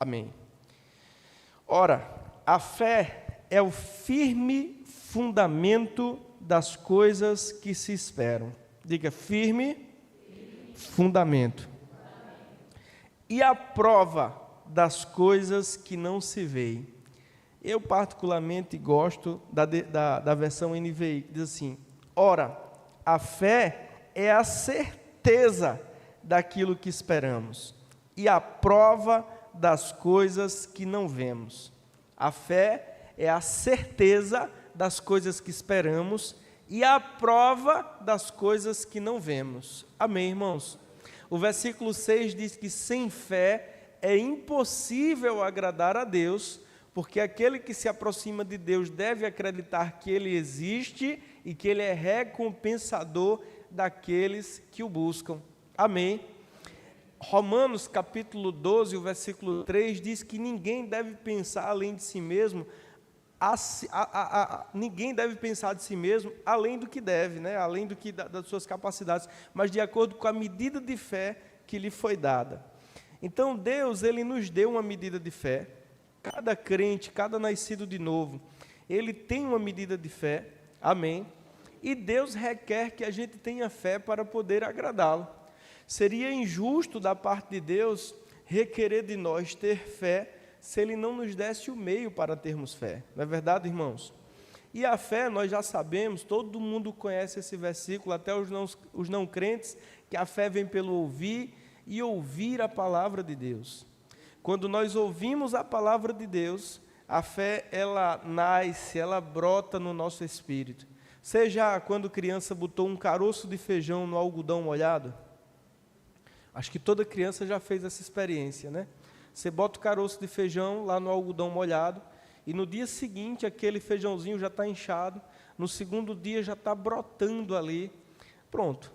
Amém. Ora, a fé é o firme fundamento das coisas que se esperam. Diga, firme fundamento. E a prova das coisas que não se veem. Eu particularmente gosto da versão NVI, que diz assim: ora, a fé é a certeza daquilo que esperamos e a prova das coisas que não vemos. A fé é a certeza das coisas que esperamos e a prova das coisas que não vemos. Amém, irmãos? O versículo 6 diz que sem fé é impossível agradar a Deus, porque aquele que se aproxima de Deus deve acreditar que Ele existe e que Ele é recompensador daqueles que o buscam. Amém? Romanos capítulo 12, o versículo 3 diz que ninguém deve pensar além de si mesmo, ninguém deve pensar de si mesmo além do que deve, né? Além das suas capacidades, mas de acordo com a medida de fé que lhe foi dada. Então Deus, Ele nos deu uma medida de fé. Cada crente, cada nascido de novo, ele tem uma medida de fé, amém? E Deus requer que a gente tenha fé para poder agradá-lo. Seria injusto da parte de Deus requerer de nós ter fé se Ele não nos desse o meio para termos fé. Não é verdade, irmãos? E a fé, nós já sabemos, todo mundo conhece esse versículo, até os não crentes, que a fé vem pelo ouvir e ouvir a palavra de Deus. Quando nós ouvimos a palavra de Deus, a fé, ela nasce, ela brota no nosso espírito. Seja quando criança botou um caroço de feijão no algodão molhado. Acho que toda criança já fez essa experiência, né? Você bota o caroço de feijão lá no algodão molhado, e no dia seguinte aquele feijãozinho já está inchado, no segundo dia já está brotando ali. Pronto.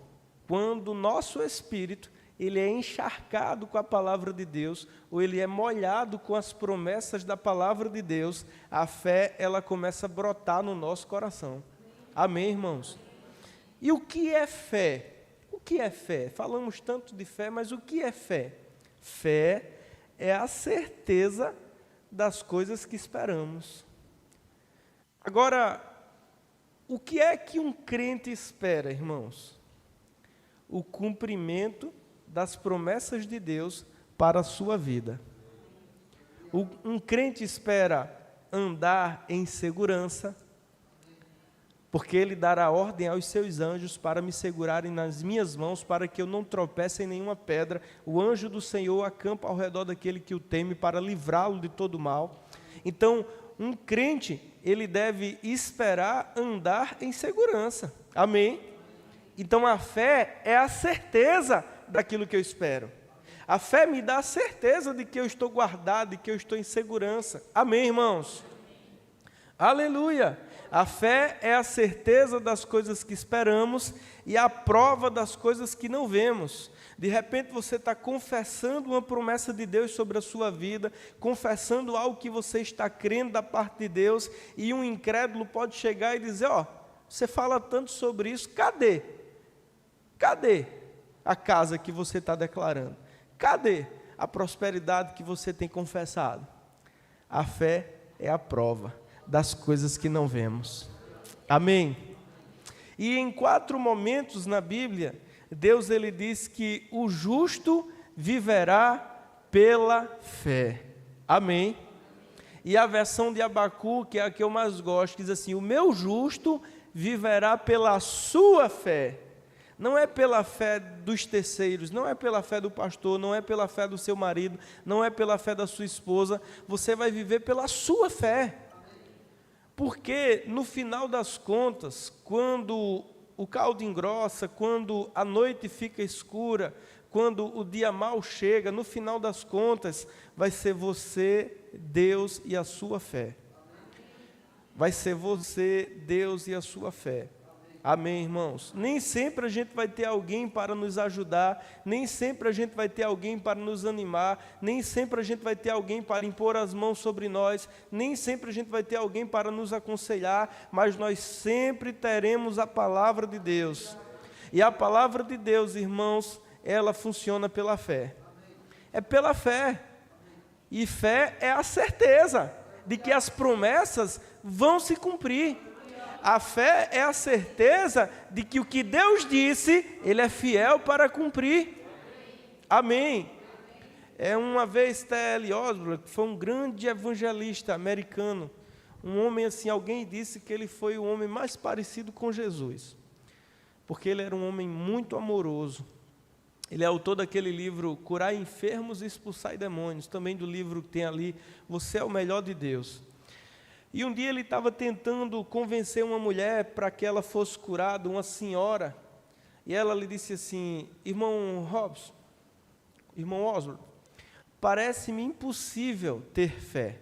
Quando o nosso espírito ele é encharcado com a palavra de Deus, ou ele é molhado com as promessas da palavra de Deus, a fé, ela começa a brotar no nosso coração. Amém, irmãos? E o que é fé? O que é fé? Falamos tanto de fé, mas o que é fé? Fé é a certeza das coisas que esperamos. Agora, o que é que um crente espera, irmãos? O cumprimento das promessas de Deus para a sua vida. Um crente espera andar em segurança, porque Ele dará ordem aos seus anjos para me segurarem nas minhas mãos, para que eu não tropece em nenhuma pedra. O anjo do Senhor acampa ao redor daquele que o teme, para livrá-lo de todo mal. Então, um crente, ele deve esperar andar em segurança. Amém? Então, a fé é a certeza daquilo que eu espero. A fé me dá a certeza de que eu estou guardado, de que eu estou em segurança. Amém, irmãos? Aleluia! A fé é a certeza das coisas que esperamos e a prova das coisas que não vemos. De repente você está confessando uma promessa de Deus sobre a sua vida, confessando algo que você está crendo da parte de Deus, e um incrédulo pode chegar e dizer: ó, você fala tanto sobre isso, cadê? Cadê a casa que você está declarando? Cadê a prosperidade que você tem confessado? A fé é a prova das coisas que não vemos. Amém? E em 4 momentos na Bíblia, Deus ele diz que o justo viverá pela fé. Amém? E a versão de Abacu, que é a que eu mais gosto, diz assim: o meu justo viverá pela sua fé. Não é pela fé dos terceiros, não é pela fé do pastor, não é pela fé do seu marido, não é pela fé da sua esposa. Você vai viver pela sua fé. Porque no final das contas, quando o caldo engrossa, quando a noite fica escura, quando o dia mal chega, no final das contas, vai ser você, Deus e a sua fé. Vai ser você, Deus e a sua fé. Amém, irmãos? Nem sempre a gente vai ter alguém para nos ajudar, nem sempre a gente vai ter alguém para nos animar, nem sempre a gente vai ter alguém para impor as mãos sobre nós, nem sempre a gente vai ter alguém para nos aconselhar, mas nós sempre teremos a palavra de Deus. E a palavra de Deus, irmãos, ela funciona pela fé. É pela fé. E fé é a certeza de que as promessas vão se cumprir. A fé é a certeza de que o que Deus disse, Ele é fiel para cumprir. Amém. Uma vez T.L. Osborne, que foi um grande evangelista americano, um homem assim, alguém disse que ele foi o homem mais parecido com Jesus, porque ele era um homem muito amoroso. Ele é autor daquele livro Curar Enfermos e Expulsar Demônios, também do livro que tem ali, Você é o Melhor de Deus. E um dia ele estava tentando convencer uma mulher para que ela fosse curada, uma senhora, e ela lhe disse assim: irmão Oswald, parece-me impossível ter fé.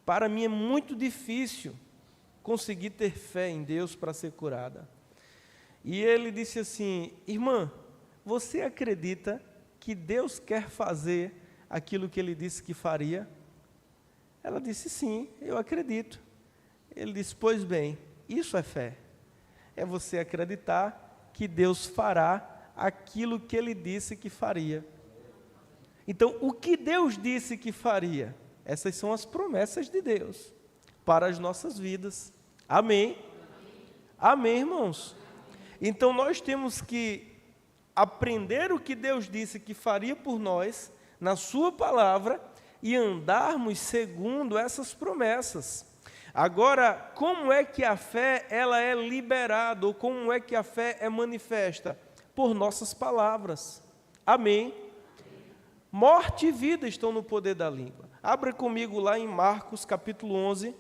Para mim é muito difícil conseguir ter fé em Deus para ser curada. E ele disse assim: irmã, você acredita que Deus quer fazer aquilo que Ele disse que faria? Ela disse: sim, eu acredito. Ele disse: pois bem, isso é fé. É você acreditar que Deus fará aquilo que Ele disse que faria. Então, o que Deus disse que faria? Essas são as promessas de Deus para as nossas vidas. Amém? Amém, irmãos? Então, nós temos que aprender o que Deus disse que faria por nós, na sua palavra, e andarmos segundo essas promessas. Agora, como é que a fé ela é liberada, ou como é que a fé é manifesta? Por nossas palavras. Amém? Morte e vida estão no poder da língua. Abra comigo lá em Marcos capítulo 11.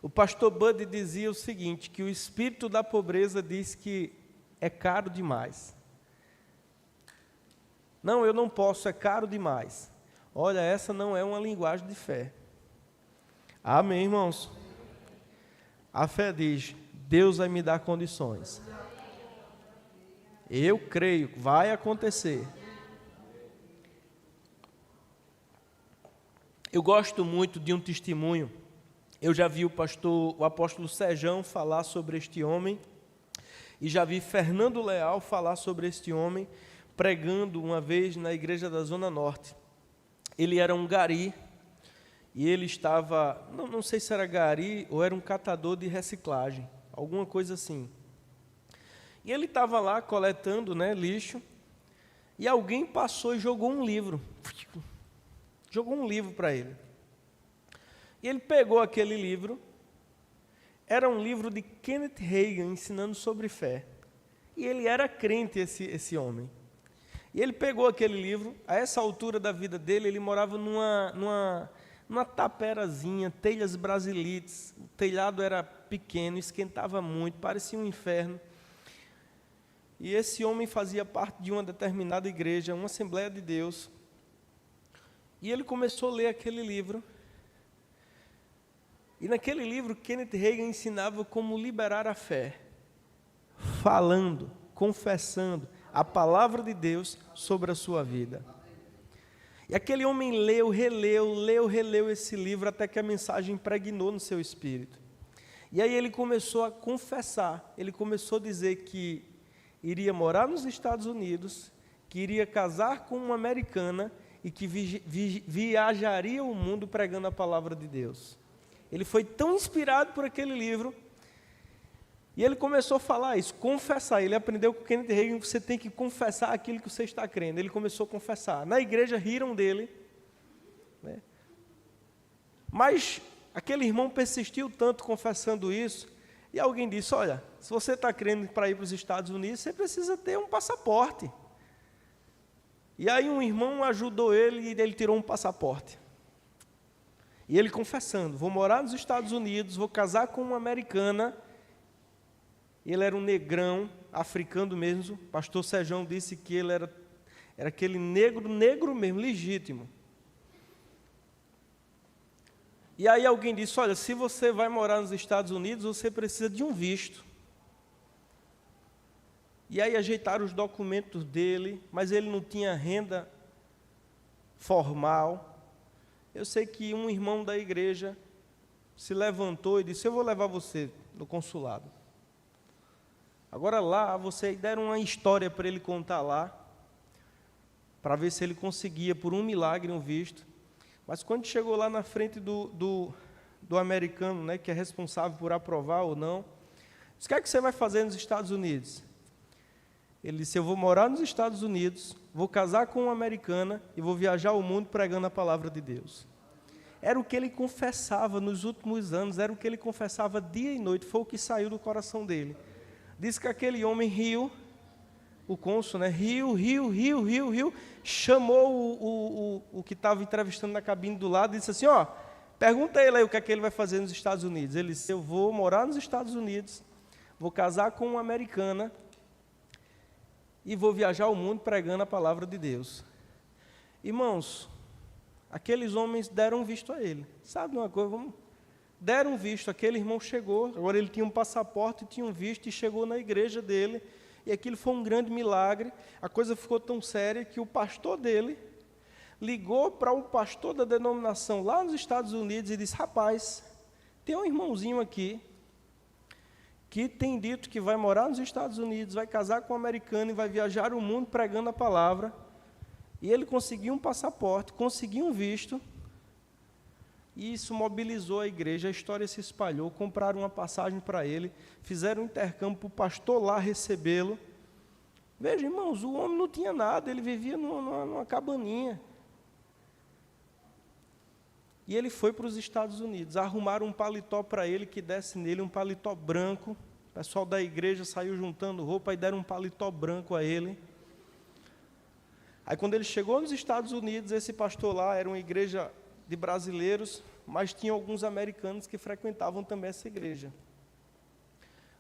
O pastor Bud dizia o seguinte, que o espírito da pobreza diz que é caro demais. Não, eu não posso, é caro demais. Olha, essa não é uma linguagem de fé. Amém, irmãos? A fé diz: Deus vai me dar condições. Eu creio que vai acontecer. Eu gosto muito de um testemunho. Eu já vi o apóstolo Sejão falar sobre este homem, e já vi Fernando Leal falar sobre este homem, pregando uma vez na igreja da Zona Norte. Ele era um gari, e ele estava, não sei se era gari ou era um catador de reciclagem, alguma coisa assim. E ele estava lá coletando, lixo, e alguém passou e jogou um livro. Jogou um livro para ele. E ele pegou aquele livro, era um livro de Kenneth Hagin ensinando sobre fé. E ele era crente, esse homem. E ele pegou aquele livro, a essa altura da vida dele, ele morava numa taperazinha, telhas brasilites, o telhado era pequeno, esquentava muito, parecia um inferno. E esse homem fazia parte de uma determinada igreja, uma Assembleia de Deus. E ele começou a ler aquele livro. E naquele livro, Kenneth Hagin ensinava como liberar a fé, falando, confessando a palavra de Deus sobre a sua vida. E aquele homem releu esse livro até que a mensagem impregnou no seu espírito. E aí ele começou a confessar, ele começou a dizer que iria morar nos Estados Unidos, que iria casar com uma americana e que viajaria o mundo pregando a palavra de Deus. Ele foi tão inspirado por aquele livro, e ele começou a falar isso, confessar. Ele aprendeu com Kenneth Hagin que você tem que confessar aquilo que você está crendo. Ele começou a confessar. Na igreja riram dele, mas aquele irmão persistiu tanto confessando isso, e alguém disse: olha, se você está crendo para ir para os Estados Unidos, você precisa ter um passaporte. E aí um irmão ajudou ele, e ele tirou um passaporte. E ele confessando: vou morar nos Estados Unidos, vou casar com uma americana. Ele era um negrão, africano mesmo. O pastor Sejão disse que ele era aquele negro mesmo, legítimo. E aí alguém disse: olha, se você vai morar nos Estados Unidos, você precisa de um visto. E aí ajeitaram os documentos dele, mas ele não tinha renda formal. Eu sei que um irmão da igreja se levantou e disse: eu vou levar você no consulado. Agora lá, deram uma história para ele contar lá. para ver se ele conseguia, por um milagre, um visto. Mas quando chegou lá na frente do americano, né, que é responsável por aprovar ou não, disse: o que é que você vai fazer nos Estados Unidos? Ele disse: eu vou morar nos Estados Unidos, vou casar com uma americana e vou viajar o mundo pregando a palavra de Deus. Era o que ele confessava nos últimos anos, era o que ele confessava dia e noite, foi o que saiu do coração dele. Diz que aquele homem riu, o cônsul, né, riu, chamou o que estava entrevistando na cabine do lado e disse assim: ó, pergunta a ele aí o que é que ele vai fazer nos Estados Unidos. Ele disse: eu vou morar nos Estados Unidos, vou casar com uma americana e vou viajar o mundo pregando a palavra de Deus. Irmãos, aqueles homens deram visto a ele. Sabe uma coisa? Deram visto. Aquele irmão chegou, agora ele tinha um passaporte, tinha um visto e chegou na igreja dele. E aquilo foi um grande milagre. A coisa ficou tão séria que o pastor dele ligou para o pastor da denominação lá nos Estados Unidos e disse: rapaz, tem um irmãozinho aqui que tem dito que vai morar nos Estados Unidos, vai casar com um americano e vai viajar o mundo pregando a palavra. E ele conseguiu um passaporte, conseguiu um visto, e isso mobilizou a igreja, a história se espalhou, compraram uma passagem para ele, fizeram um intercâmbio para o pastor lá recebê-lo. Veja, irmãos, o homem não tinha nada, ele vivia numa cabaninha. E ele foi para os Estados Unidos, arrumaram um paletó para ele que desse nele, um paletó branco. O pessoal da igreja saiu juntando roupa e deram um paletó branco a ele. Aí quando ele chegou nos Estados Unidos, esse pastor lá era uma igreja de brasileiros, mas tinha alguns americanos que frequentavam também essa igreja.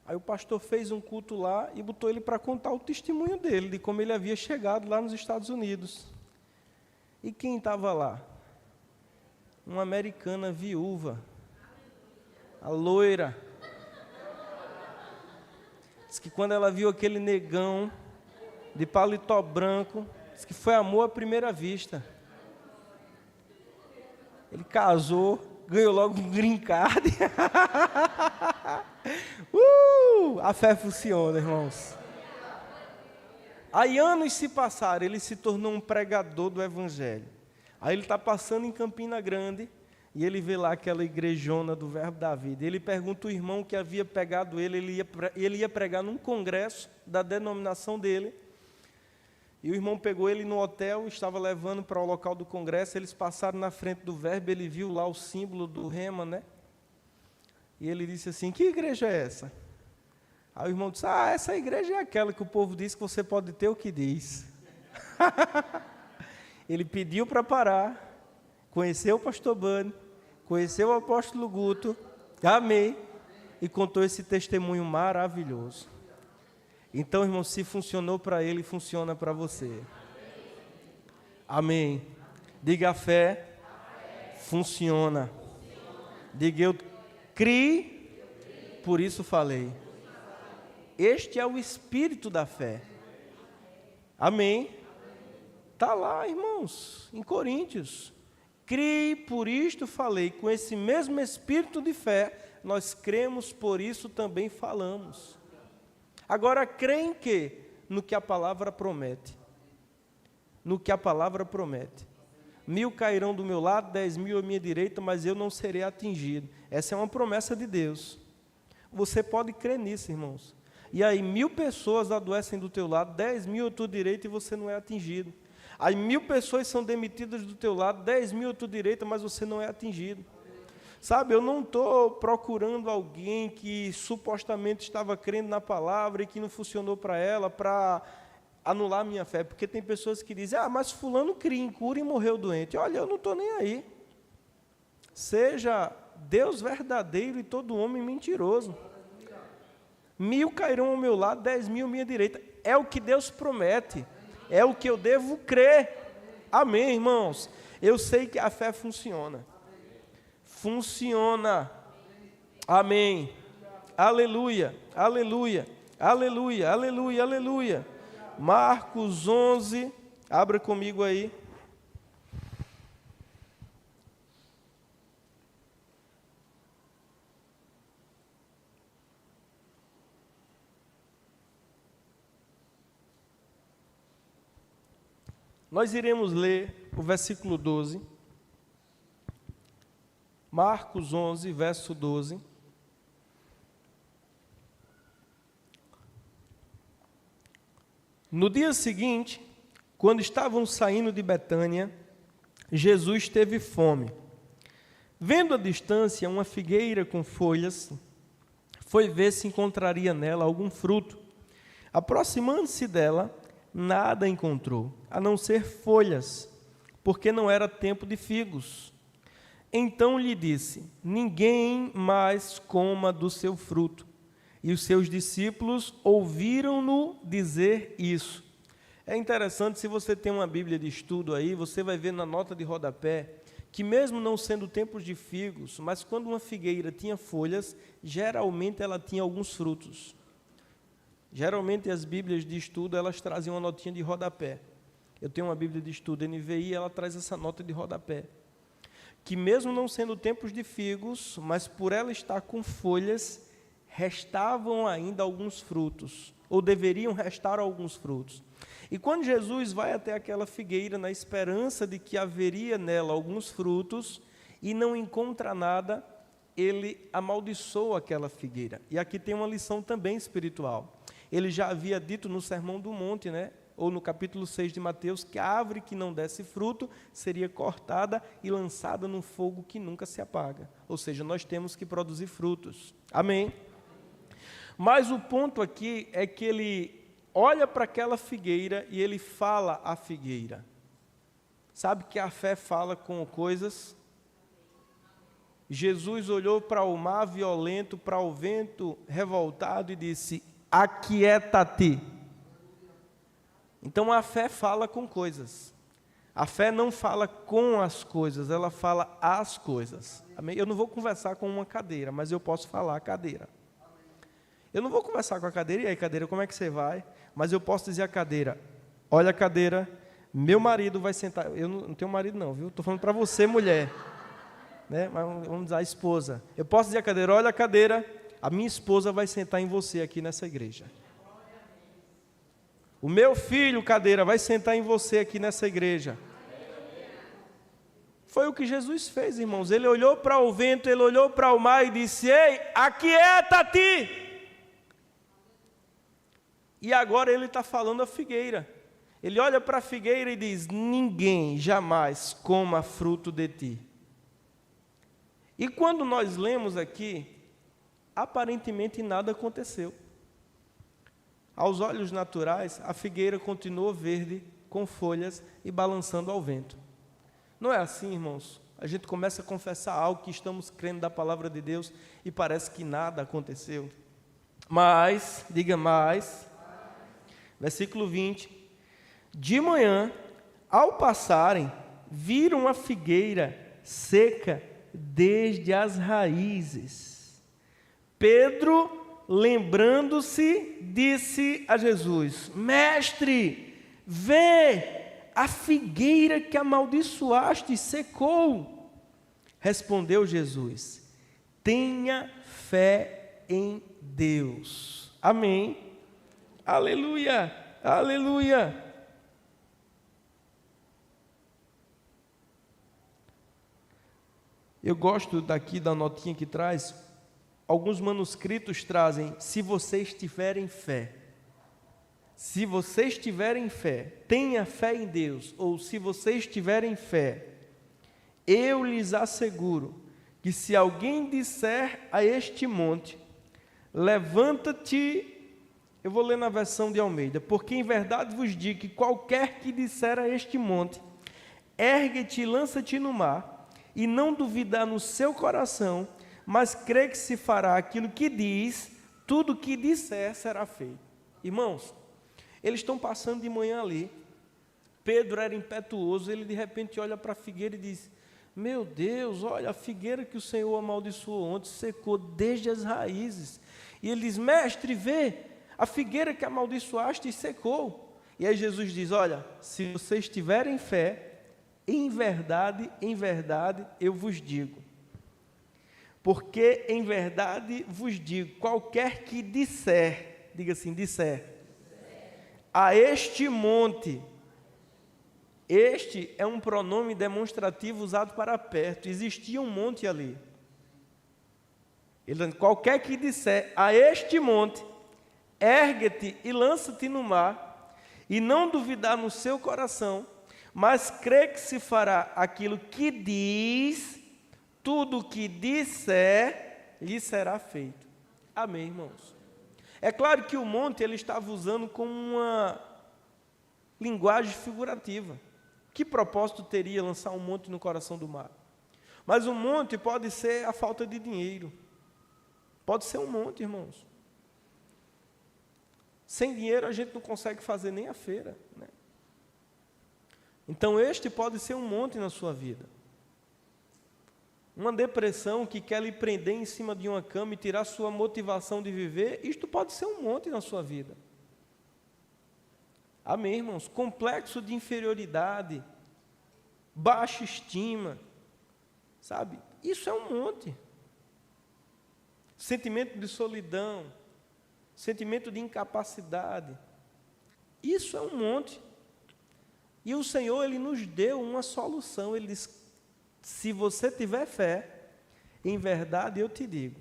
Aí o pastor fez um culto lá e botou ele para contar o testemunho dele, de como ele havia chegado lá nos Estados Unidos. E quem estava lá? Uma americana viúva, a loira. Diz que quando ela viu aquele negão de paletó branco, diz que foi amor à primeira vista. Ele casou, ganhou logo um green card. A fé funciona, irmãos. Aí anos se passaram, ele se tornou um pregador do evangelho. Aí ele está passando em Campina Grande e ele vê lá aquela igrejona do Verbo da Vida. Ele pergunta ao irmão que havia pegado ele ia pregar num congresso da denominação dele. E o irmão pegou ele no hotel, estava levando para o local do congresso, eles passaram na frente do Verbo, ele viu lá o símbolo do rema, né? E ele disse assim: que igreja é essa? Aí o irmão disse: essa igreja é aquela que o povo diz que você pode ter o que diz. Ele pediu para parar, conheceu o pastor Bani, conheceu o apóstolo Guto, amém, e contou esse testemunho maravilhoso. Então, irmão, se funcionou para ele, funciona para você. Amém. Diga: a fé funciona. Diga: eu criei, por isso falei. Este é o espírito da fé. Amém. Está lá, irmãos, em Coríntios. Criei, por isto falei. Com esse mesmo espírito de fé, nós cremos, por isso também falamos. Agora, crê em quê? No que a palavra promete. No que a palavra promete. 1000 cairão do meu lado, 10.000 à minha direita, mas eu não serei atingido. Essa é uma promessa de Deus. Você pode crer nisso, irmãos. E aí 1000 pessoas adoecem do teu lado, 10.000 à tua direita e você não é atingido. Aí 1000 pessoas são demitidas do teu lado, 10.000 à tua direita, mas você não é atingido. Sabe, eu não estou procurando alguém que supostamente estava crendo na palavra e que não funcionou para ela, para anular a minha fé. Porque tem pessoas que dizem: mas fulano cria em cura e morreu doente. Olha, eu não estou nem aí. Seja Deus verdadeiro e todo homem mentiroso. 1000 cairão ao meu lado, 10.000 à minha direita. É o que Deus promete. É o que eu devo crer. Amém, irmãos? Eu sei que a fé funciona. Funciona. Amém. Aleluia, aleluia, aleluia, aleluia, aleluia. Marcos 11, abra comigo aí. Nós iremos ler o versículo 12, Marcos 11, verso 12. No dia seguinte, quando estavam saindo de Betânia, Jesus teve fome. Vendo à distância uma figueira com folhas, foi ver se encontraria nela algum fruto. Aproximando-se dela, nada encontrou, a não ser folhas, porque não era tempo de figos. Então lhe disse: ninguém mais coma do seu fruto. E os seus discípulos ouviram-no dizer isso. É interessante, se você tem uma Bíblia de estudo aí, você vai ver na nota de rodapé, que mesmo não sendo tempos de figos, mas quando uma figueira tinha folhas, geralmente ela tinha alguns frutos. Geralmente as Bíblias de estudo, elas trazem uma notinha de rodapé. Eu tenho uma Bíblia de estudo NVI, ela traz essa nota de rodapé. Que mesmo não sendo tempos de figos, mas por ela estar com folhas, restavam ainda alguns frutos, ou deveriam restar alguns frutos. E quando Jesus vai até aquela figueira, na esperança de que haveria nela alguns frutos, e não encontra nada, ele amaldiçoa aquela figueira. E aqui tem uma lição também espiritual. Ele já havia dito no Sermão do Monte, ou no capítulo 6 de Mateus, que a árvore que não desse fruto seria cortada e lançada num fogo que nunca se apaga. Ou seja, nós temos que produzir frutos. Amém? Mas o ponto aqui é que ele olha para aquela figueira e ele fala à figueira. Sabe que a fé fala com coisas? Jesus olhou para o mar violento, para o vento revoltado e disse: aquieta-te. Então a fé fala com coisas. A fé não fala com as coisas, ela fala as coisas. Amém? Eu não vou conversar com uma cadeira, mas eu posso falar a cadeira. Eu não vou conversar com a cadeira, e aí cadeira, como é que você vai? Mas eu posso dizer à cadeira: olha cadeira, meu marido vai sentar. Eu não tenho marido não, viu? Estou falando para você, mulher. Mas vamos dizer, a esposa. Eu posso dizer à cadeira: olha cadeira, a minha esposa vai sentar em você aqui nessa igreja. O meu filho, cadeira, vai sentar em você aqui nessa igreja. Foi o que Jesus fez, irmãos. Ele olhou para o vento, ele olhou para o mar e disse: ei, aquieta-te! E agora ele está falando à figueira. Ele olha para a figueira e diz: ninguém jamais coma fruto de ti. E quando nós lemos aqui, aparentemente nada aconteceu. Aos olhos naturais, a figueira continuou verde, com folhas e balançando ao vento. Não é assim, irmãos? A gente começa a confessar algo que estamos crendo da palavra de Deus e parece que nada aconteceu. Mas, diga mais, versículo 20: de manhã, ao passarem, viram a figueira seca desde as raízes. Pedro, lembrando-se, disse a Jesus: mestre, vê, a figueira que amaldiçoaste secou. Respondeu Jesus: tenha fé em Deus. Amém. Aleluia, aleluia. Eu gosto daqui da notinha que traz. Alguns manuscritos trazem: se vocês tiverem fé. Se vocês tiverem fé, tenha fé em Deus. Ou se vocês tiverem fé, eu lhes asseguro que se alguém disser a este monte: levanta-te. Eu vou ler na versão de Almeida: porque em verdade vos digo que qualquer que disser a este monte: ergue-te e lança-te no mar, e não duvidar no seu coração, mas crê que se fará aquilo que diz, tudo o que disser será feito. Irmãos, eles estão passando de manhã ali. Pedro era impetuoso, ele de repente olha para a figueira e diz: meu Deus, olha, a figueira que o Senhor amaldiçoou ontem secou desde as raízes. E ele diz: mestre, vê, a figueira que amaldiçoaste secou. E aí Jesus diz: olha, se vocês tiverem fé, em verdade, eu vos digo. Porque em verdade vos digo, qualquer que disser, diga assim, disser, a este monte: Este é um pronome demonstrativo usado para perto. Existia um monte ali. Qualquer que disser a este monte, ergue-te e lança-te no mar, e não duvidar no seu coração, mas crê que se fará aquilo que diz, tudo o que disser, lhe será feito. Amém, irmãos? É claro que o monte ele estava usando como uma linguagem figurativa. Que propósito teria lançar um monte no coração do mar? Mas um monte pode ser a falta de dinheiro. Pode ser um monte, irmãos. Sem dinheiro a gente não consegue fazer nem a feira, né? Então este pode ser um monte na sua vida. Uma depressão que quer lhe prender em cima de uma cama e tirar sua motivação de viver, isto pode ser um monte na sua vida. Amém, irmãos? Complexo de inferioridade, baixa estima, sabe? Isso é um monte. Sentimento de solidão, sentimento de incapacidade, isso é um monte. E o Senhor, Ele nos deu uma solução. Ele diz: se você tiver fé, em verdade eu te digo,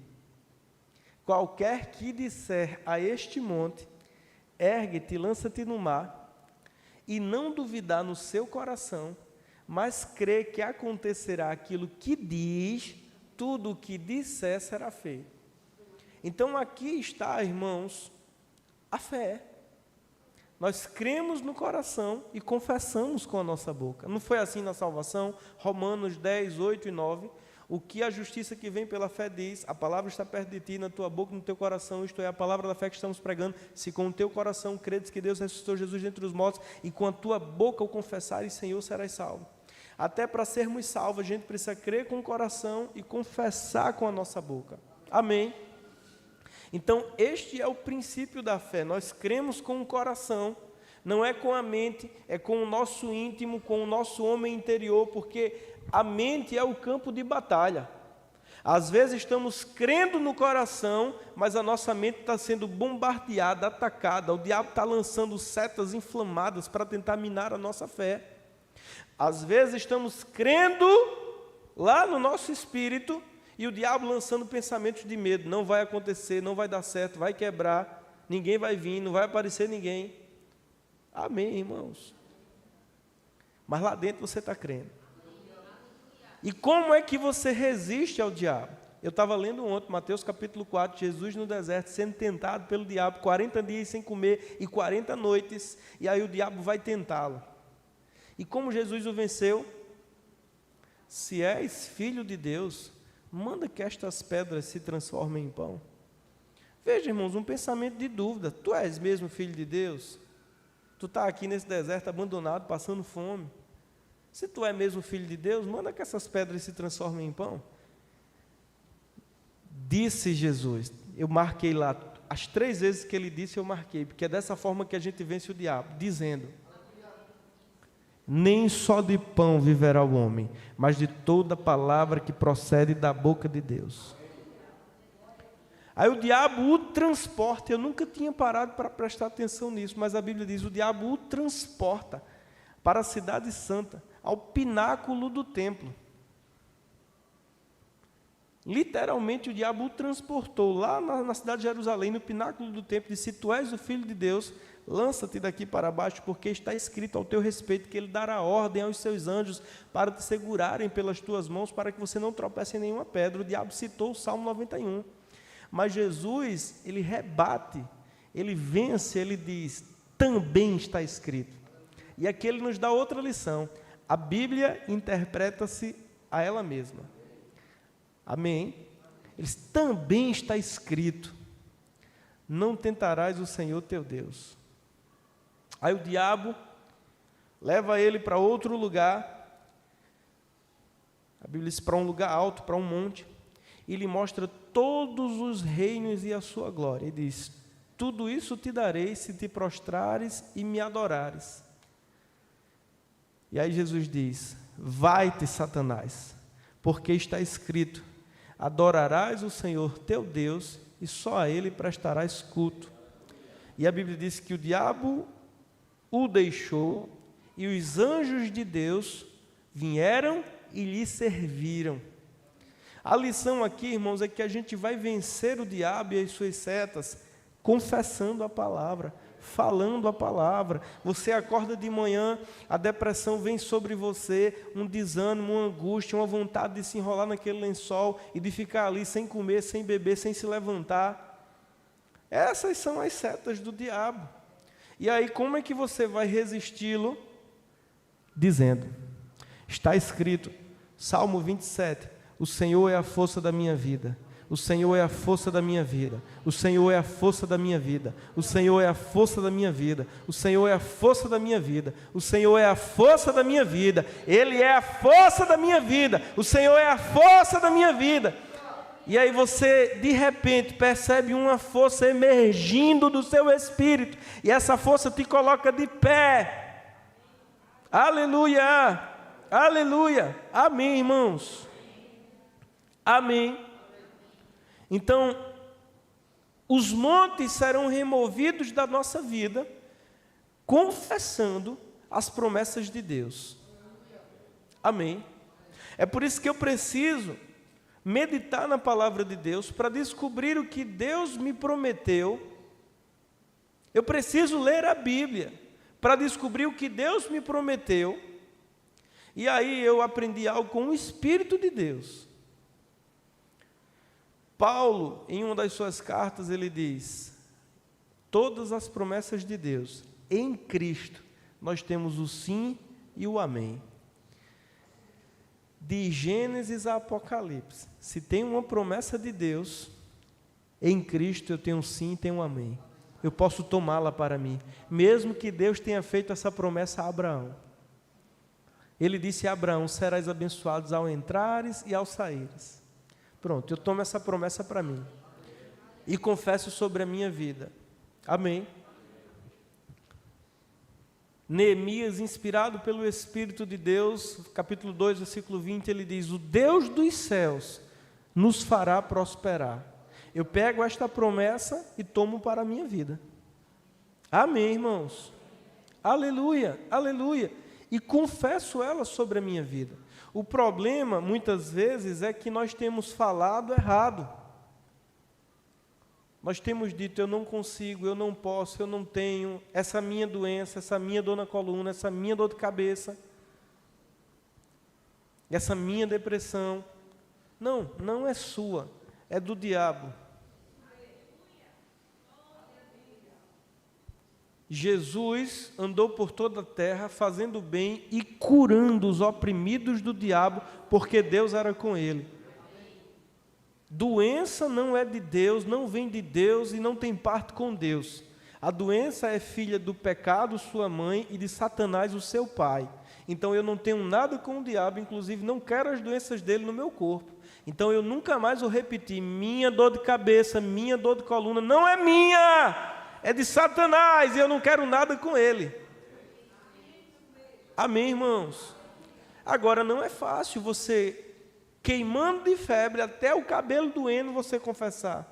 qualquer que disser a este monte, ergue-te, lança-te no mar, e não duvidar no seu coração, mas crê que acontecerá aquilo que diz, tudo o que disser será feito. Então aqui está, irmãos, a fé. Nós cremos no coração e confessamos com a nossa boca. Não foi assim na salvação? Romanos 10, 8 e 9. O que a justiça que vem pela fé diz, a palavra está perto de ti, na tua boca e no teu coração, isto é, a palavra da fé que estamos pregando. Se com o teu coração credes que Deus ressuscitou Jesus dentre os mortos, e com a tua boca o confessares, Senhor, serás salvo. Até para sermos salvos, a gente precisa crer com o coração e confessar com a nossa boca. Amém? Então, este é o princípio da fé. Nós cremos com o coração, não é com a mente, é com o nosso íntimo, com o nosso homem interior, porque a mente é o campo de batalha. Às vezes estamos crendo no coração, mas a nossa mente está sendo bombardeada, atacada. O diabo está lançando setas inflamadas para tentar minar a nossa fé. Às vezes estamos crendo lá no nosso espírito, e o diabo lançando pensamentos de medo. Não vai acontecer, não vai dar certo, vai quebrar, ninguém vai vir, não vai aparecer ninguém. Amém, irmãos? Mas lá dentro você está crendo. E como é que você resiste ao diabo? Eu estava lendo ontem, Mateus capítulo 4, Jesus no deserto, sendo tentado pelo diabo, 40 dias sem comer e 40 noites, e aí o diabo vai tentá-lo. E como Jesus o venceu? Se és filho de Deus, manda que estas pedras se transformem em pão. Veja, irmãos, um pensamento de dúvida. Tu és mesmo filho de Deus? Tu está aqui nesse deserto abandonado, passando fome. Se tu é mesmo filho de Deus, manda que essas pedras se transformem em pão. Disse Jesus, eu marquei lá, as 3 vezes que ele disse eu marquei, porque é dessa forma que a gente vence o diabo, dizendo: nem só de pão viverá o homem, mas de toda palavra que procede da boca de Deus. Aí o diabo o transporta. Eu nunca tinha parado para prestar atenção nisso, mas a Bíblia diz: o diabo o transporta para a cidade santa, ao pináculo do templo. Literalmente o diabo o transportou lá na cidade de Jerusalém, no pináculo do templo, e disse: se tu és o filho de Deus, lança-te daqui para baixo, porque está escrito ao teu respeito que ele dará ordem aos seus anjos para te segurarem pelas tuas mãos, para que você não tropece em nenhuma pedra. O diabo citou o Salmo 91. Mas Jesus, ele rebate, ele vence, ele diz: também está escrito. E aqui ele nos dá outra lição. A Bíblia interpreta-se a ela mesma. Amém? Ele diz: também está escrito: não tentarás o Senhor teu Deus. Aí o diabo leva ele para outro lugar, a Bíblia diz para um lugar alto, para um monte, e lhe mostra todos os reinos e a sua glória. Ele diz: tudo isso te darei se te prostrares e me adorares. E aí Jesus diz: vai-te, Satanás, porque está escrito: adorarás o Senhor teu Deus e só a Ele prestarás culto. E a Bíblia diz que o diabo o deixou e os anjos de Deus vieram e lhe serviram. A lição aqui, irmãos, é que a gente vai vencer o diabo e as suas setas confessando a palavra, falando a palavra. Você acorda de manhã, a depressão vem sobre você, um desânimo, uma angústia, uma vontade de se enrolar naquele lençol e de ficar ali sem comer, sem beber, sem se levantar. Essas são as setas do diabo. E aí, como é que você vai resisti-lo? Dizendo, está escrito, Salmo 27, o Senhor é a força da minha vida. O Senhor é a força da minha vida. O Senhor é a força da minha vida. O Senhor é a força da minha vida. O Senhor é a força da minha vida. O Senhor é a força da minha vida. Ele é a força da minha vida. O Senhor é a força da minha vida. E aí você, de repente, percebe uma força emergindo do seu espírito. E essa força te coloca de pé. Aleluia! Aleluia! Amém, irmãos? Amém. Então, os montes serão removidos da nossa vida, confessando as promessas de Deus. Amém. É por isso que eu preciso meditar na palavra de Deus para descobrir o que Deus me prometeu. Eu preciso ler a Bíblia para descobrir o que Deus me prometeu. E aí eu aprendi algo com o Espírito de Deus. Paulo, em uma das suas cartas, ele diz: todas as promessas de Deus, em Cristo, nós temos o sim e o amém. De Gênesis a Apocalipse, se tem uma promessa de Deus, em Cristo eu tenho um sim e tenho um amém. Eu posso tomá-la para mim, mesmo que Deus tenha feito essa promessa a Abraão. Ele disse a Abraão: serás abençoado ao entrares e ao saíres. Pronto, eu tomo essa promessa para mim e confesso sobre a minha vida. Amém. Neemias, inspirado pelo Espírito de Deus, capítulo 2, versículo 20, ele diz: o Deus dos céus nos fará prosperar. Eu pego esta promessa e tomo para a minha vida. Amém, irmãos? Aleluia, aleluia. E confesso ela sobre a minha vida. O problema, muitas vezes, é que nós temos falado errado. Nós temos dito: eu não consigo, eu não posso, eu não tenho, essa minha doença, essa minha dor na coluna, essa minha dor de cabeça, essa minha depressão. Não, não é sua, é do diabo. Jesus andou por toda a terra fazendo bem e curando os oprimidos do diabo, porque Deus era com ele. Doença não é de Deus, não vem de Deus e não tem parte com Deus. A doença é filha do pecado, sua mãe, e de Satanás, o seu pai. Então eu não tenho nada com o diabo, inclusive não quero as doenças dele no meu corpo. Então eu nunca mais vou repetir: minha dor de cabeça, minha dor de coluna, não é minha, é de Satanás, e eu não quero nada com ele. Amém, irmãos? Agora, não é fácil você, queimando de febre, até o cabelo doendo, você confessar: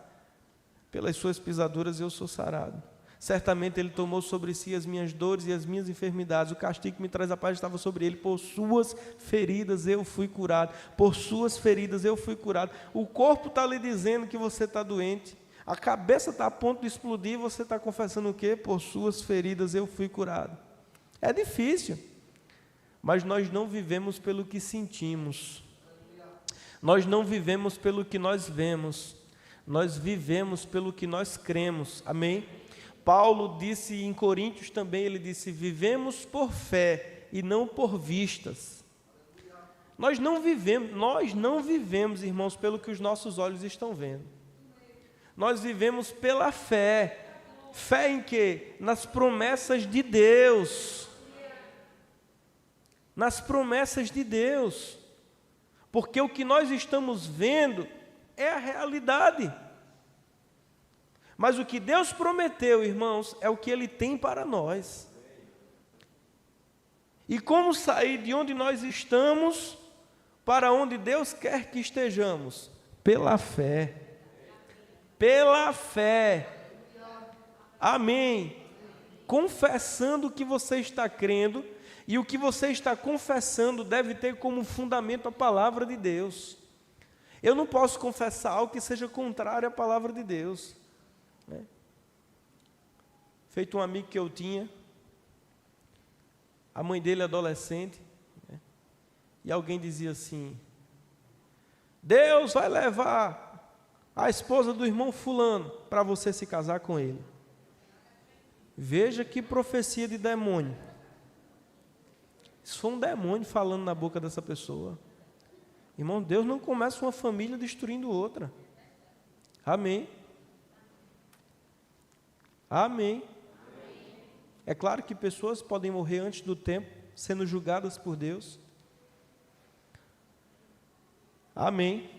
pelas suas pisaduras eu sou sarado. Certamente ele tomou sobre si as minhas dores e as minhas enfermidades. O castigo que me traz a paz estava sobre ele. Por suas feridas eu fui curado. Por suas feridas eu fui curado. O corpo está lhe dizendo que você está doente. A cabeça está a ponto de explodir e você está confessando o quê? Por suas feridas eu fui curado. É difícil. Mas nós não vivemos pelo que sentimos. Nós não vivemos pelo que nós vemos. Nós vivemos pelo que nós cremos. Amém? Paulo disse em Coríntios também, ele disse: vivemos por fé e não por vistas. Nós não vivemos, irmãos, pelo que os nossos olhos estão vendo. Nós vivemos pela fé. Fé em quê? Nas promessas de Deus. Nas promessas de Deus. Porque o que nós estamos vendo é a realidade. Mas o que Deus prometeu, irmãos, é o que Ele tem para nós. E como sair de onde nós estamos para onde Deus quer que estejamos? Pela fé. Pela fé. Amém. Confessando que você está crendo E o que você está confessando deve ter como fundamento a palavra de Deus. Eu não posso confessar algo que seja contrário à palavra de Deus, né? Feito um amigo que eu tinha, a mãe dele adolescente, né? E alguém dizia assim: Deus vai levar a esposa do irmão fulano para você se casar com ele. Veja que profecia de demônio. Isso foi um demônio falando na boca dessa pessoa. Irmão, Deus não começa uma família destruindo outra. Amém. Amém. É claro que pessoas podem morrer antes do tempo, sendo julgadas por Deus. Amém.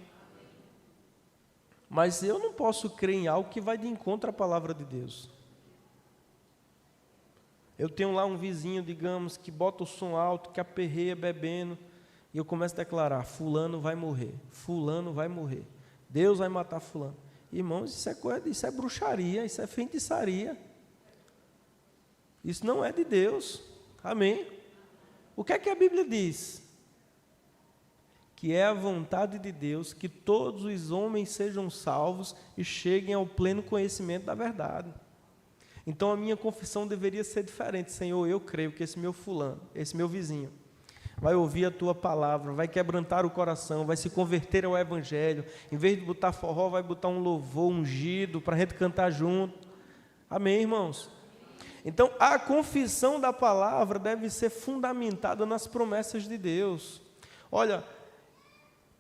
Mas eu não posso crer em algo que vai de encontro à palavra de Deus. Eu tenho lá um vizinho, digamos, que bota o som alto, que aperreia bebendo, e eu começo a declarar: fulano vai morrer, fulano vai morrer, Deus vai matar fulano. Irmãos, isso é bruxaria, isso é feitiçaria. Isso não é de Deus. Amém? O que é que a Bíblia diz? Que é a vontade de Deus que todos os homens sejam salvos e cheguem ao pleno conhecimento da verdade. Então a minha confissão deveria ser diferente. Senhor, eu creio que esse meu fulano, esse meu vizinho, vai ouvir a tua palavra, vai quebrantar o coração, vai se converter ao evangelho. Em vez de botar forró, vai botar um louvor ungido para a gente cantar junto. Amém, irmãos? Então a confissão da palavra deve ser fundamentada nas promessas de Deus. Olha,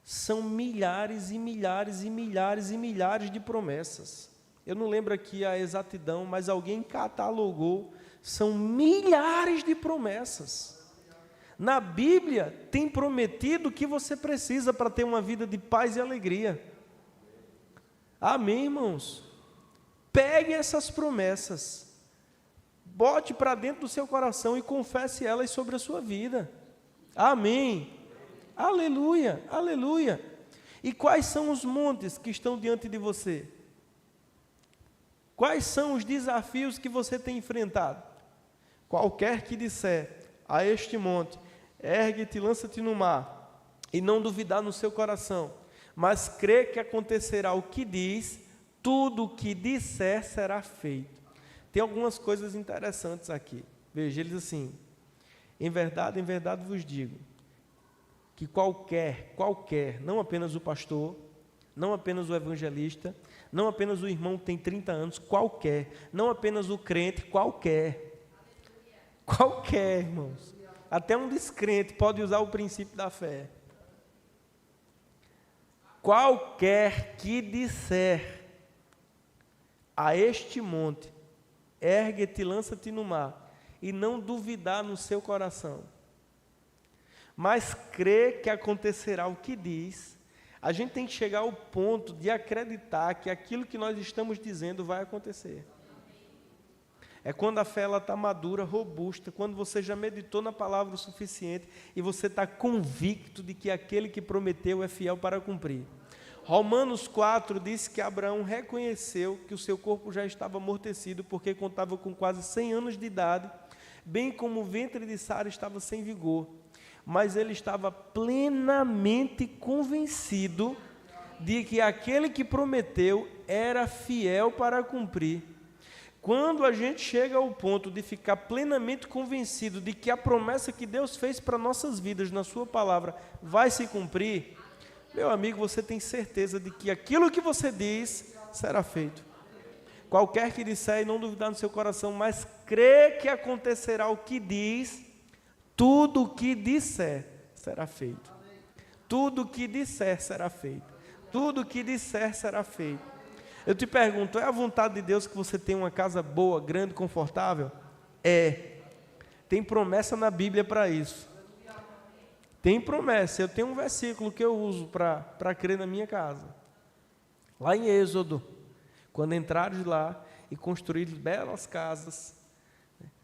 são milhares e milhares e milhares e milhares de promessas. Eu não lembro aqui a exatidão, mas alguém catalogou, são milhares de promessas. Na Bíblia tem prometido o que você precisa para ter uma vida de paz e alegria. Amém, irmãos? Pegue essas promessas, bote para dentro do seu coração e confesse elas sobre a sua vida. Amém. Aleluia, aleluia. E quais são os montes que estão diante de você? Quais são os desafios que você tem enfrentado? Qualquer que disser a este monte: ergue-te e lança-te no mar, e não duvidar no seu coração, mas crer que acontecerá o que diz, tudo o que disser será feito. Tem algumas coisas interessantes aqui. Veja, ele diz assim: em verdade vos digo, que qualquer, não apenas o pastor, não apenas o evangelista, não apenas o irmão que tem 30 anos, qualquer, não apenas o crente, qualquer, irmãos, até um descrente pode usar o princípio da fé. Qualquer que disser a este monte: ergue-te e lança-te no mar, e não duvidar no seu coração, mas crer que acontecerá o que diz. A gente tem que chegar ao ponto de acreditar que aquilo que nós estamos dizendo vai acontecer. É quando a fé está madura, robusta, quando você já meditou na palavra o suficiente e você está convicto de que aquele que prometeu é fiel para cumprir. Romanos 4 diz que Abraão reconheceu que o seu corpo já estava amortecido porque contava com quase 100 anos de idade, bem como o ventre de Sara estava sem vigor. Mas ele estava plenamente convencido de que aquele que prometeu era fiel para cumprir. Quando a gente chega ao ponto de ficar plenamente convencido de que a promessa que Deus fez para nossas vidas na sua palavra vai se cumprir, meu amigo, você tem certeza de que aquilo que você diz será feito. Qualquer que disser e não duvidar no seu coração, mas crê que acontecerá o que diz, tudo o que disser será feito. Tudo o que disser será feito. Tudo o que disser será feito. Eu te pergunto, é a vontade de Deus que você tenha uma casa boa, grande, confortável? É. Tem promessa na Bíblia para isso. Tem promessa. Eu tenho um versículo que eu uso para crer na minha casa. Lá em Êxodo, quando entrares lá e construires belas casas,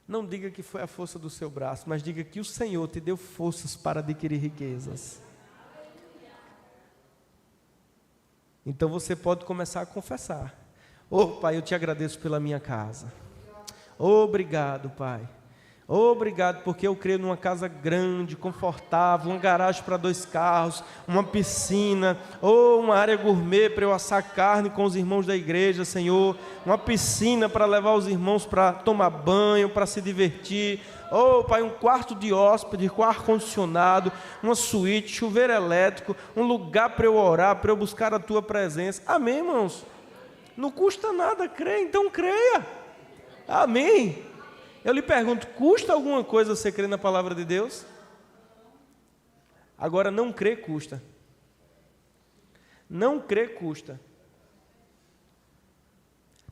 não diga que foi a força do seu braço, mas diga que o Senhor te deu forças para adquirir riquezas. Então você pode começar a confessar: Pai, eu te agradeço pela minha casa. Obrigado, Pai. Obrigado, porque eu creio numa casa grande, confortável, uma garagem para 2 carros, uma piscina, ou uma área gourmet para eu assar carne com os irmãos da igreja, Senhor, uma piscina para levar os irmãos para tomar banho, para se divertir, Pai, um quarto de hóspede com ar-condicionado, uma suíte, chuveiro elétrico, um lugar para eu orar, para eu buscar a Tua presença. Amém, irmãos? Não custa nada crer, então creia. Amém. Eu lhe pergunto, custa alguma coisa você crer na palavra de Deus? Agora, não crer custa. Não crer custa.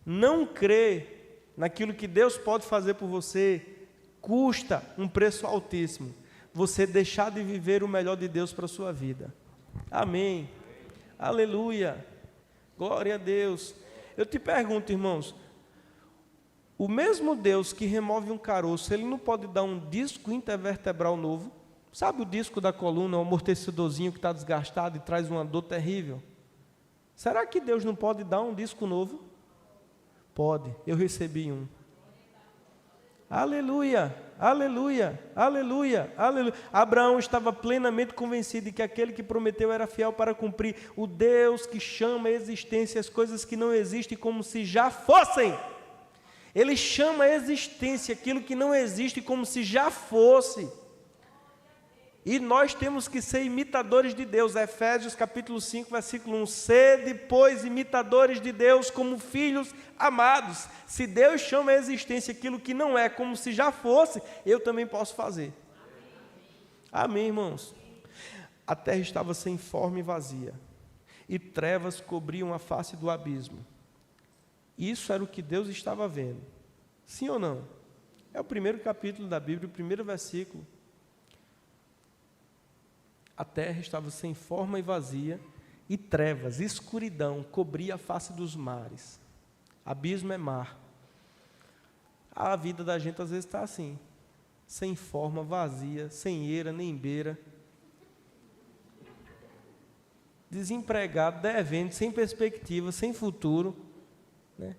Não crer naquilo que Deus pode fazer por você custa um preço altíssimo. Você deixar de viver o melhor de Deus para a sua vida. Amém. Aleluia. Glória a Deus. Eu te pergunto, irmãos, o mesmo Deus que remove um caroço, Ele não pode dar um disco intervertebral novo? Sabe o disco da coluna, o amortecedorzinho que está desgastado e traz uma dor terrível? Será que Deus não pode dar um disco novo? Pode, eu recebi um. Aleluia, aleluia, aleluia, aleluia. Abraão estava plenamente convencido de que aquele que prometeu era fiel para cumprir. O Deus que chama a existência as coisas que não existem como se já fossem. Ele chama a existência aquilo que não existe como se já fosse. E nós temos que ser imitadores de Deus. Efésios capítulo 5, versículo 1. Sede, pois, imitadores de Deus como filhos amados. Se Deus chama a existência aquilo que não é como se já fosse, eu também posso fazer. Amém, irmãos? A terra estava sem forma e vazia, e trevas cobriam a face do abismo. Isso era o que Deus estava vendo. Sim ou não? É o primeiro capítulo da Bíblia, o primeiro versículo. A terra estava sem forma e vazia, e trevas, escuridão, cobria a face dos mares. Abismo é mar. A vida da gente às vezes está assim, sem forma, vazia, sem eira, nem beira. Desempregado, devendo, sem perspectiva, sem futuro. Né?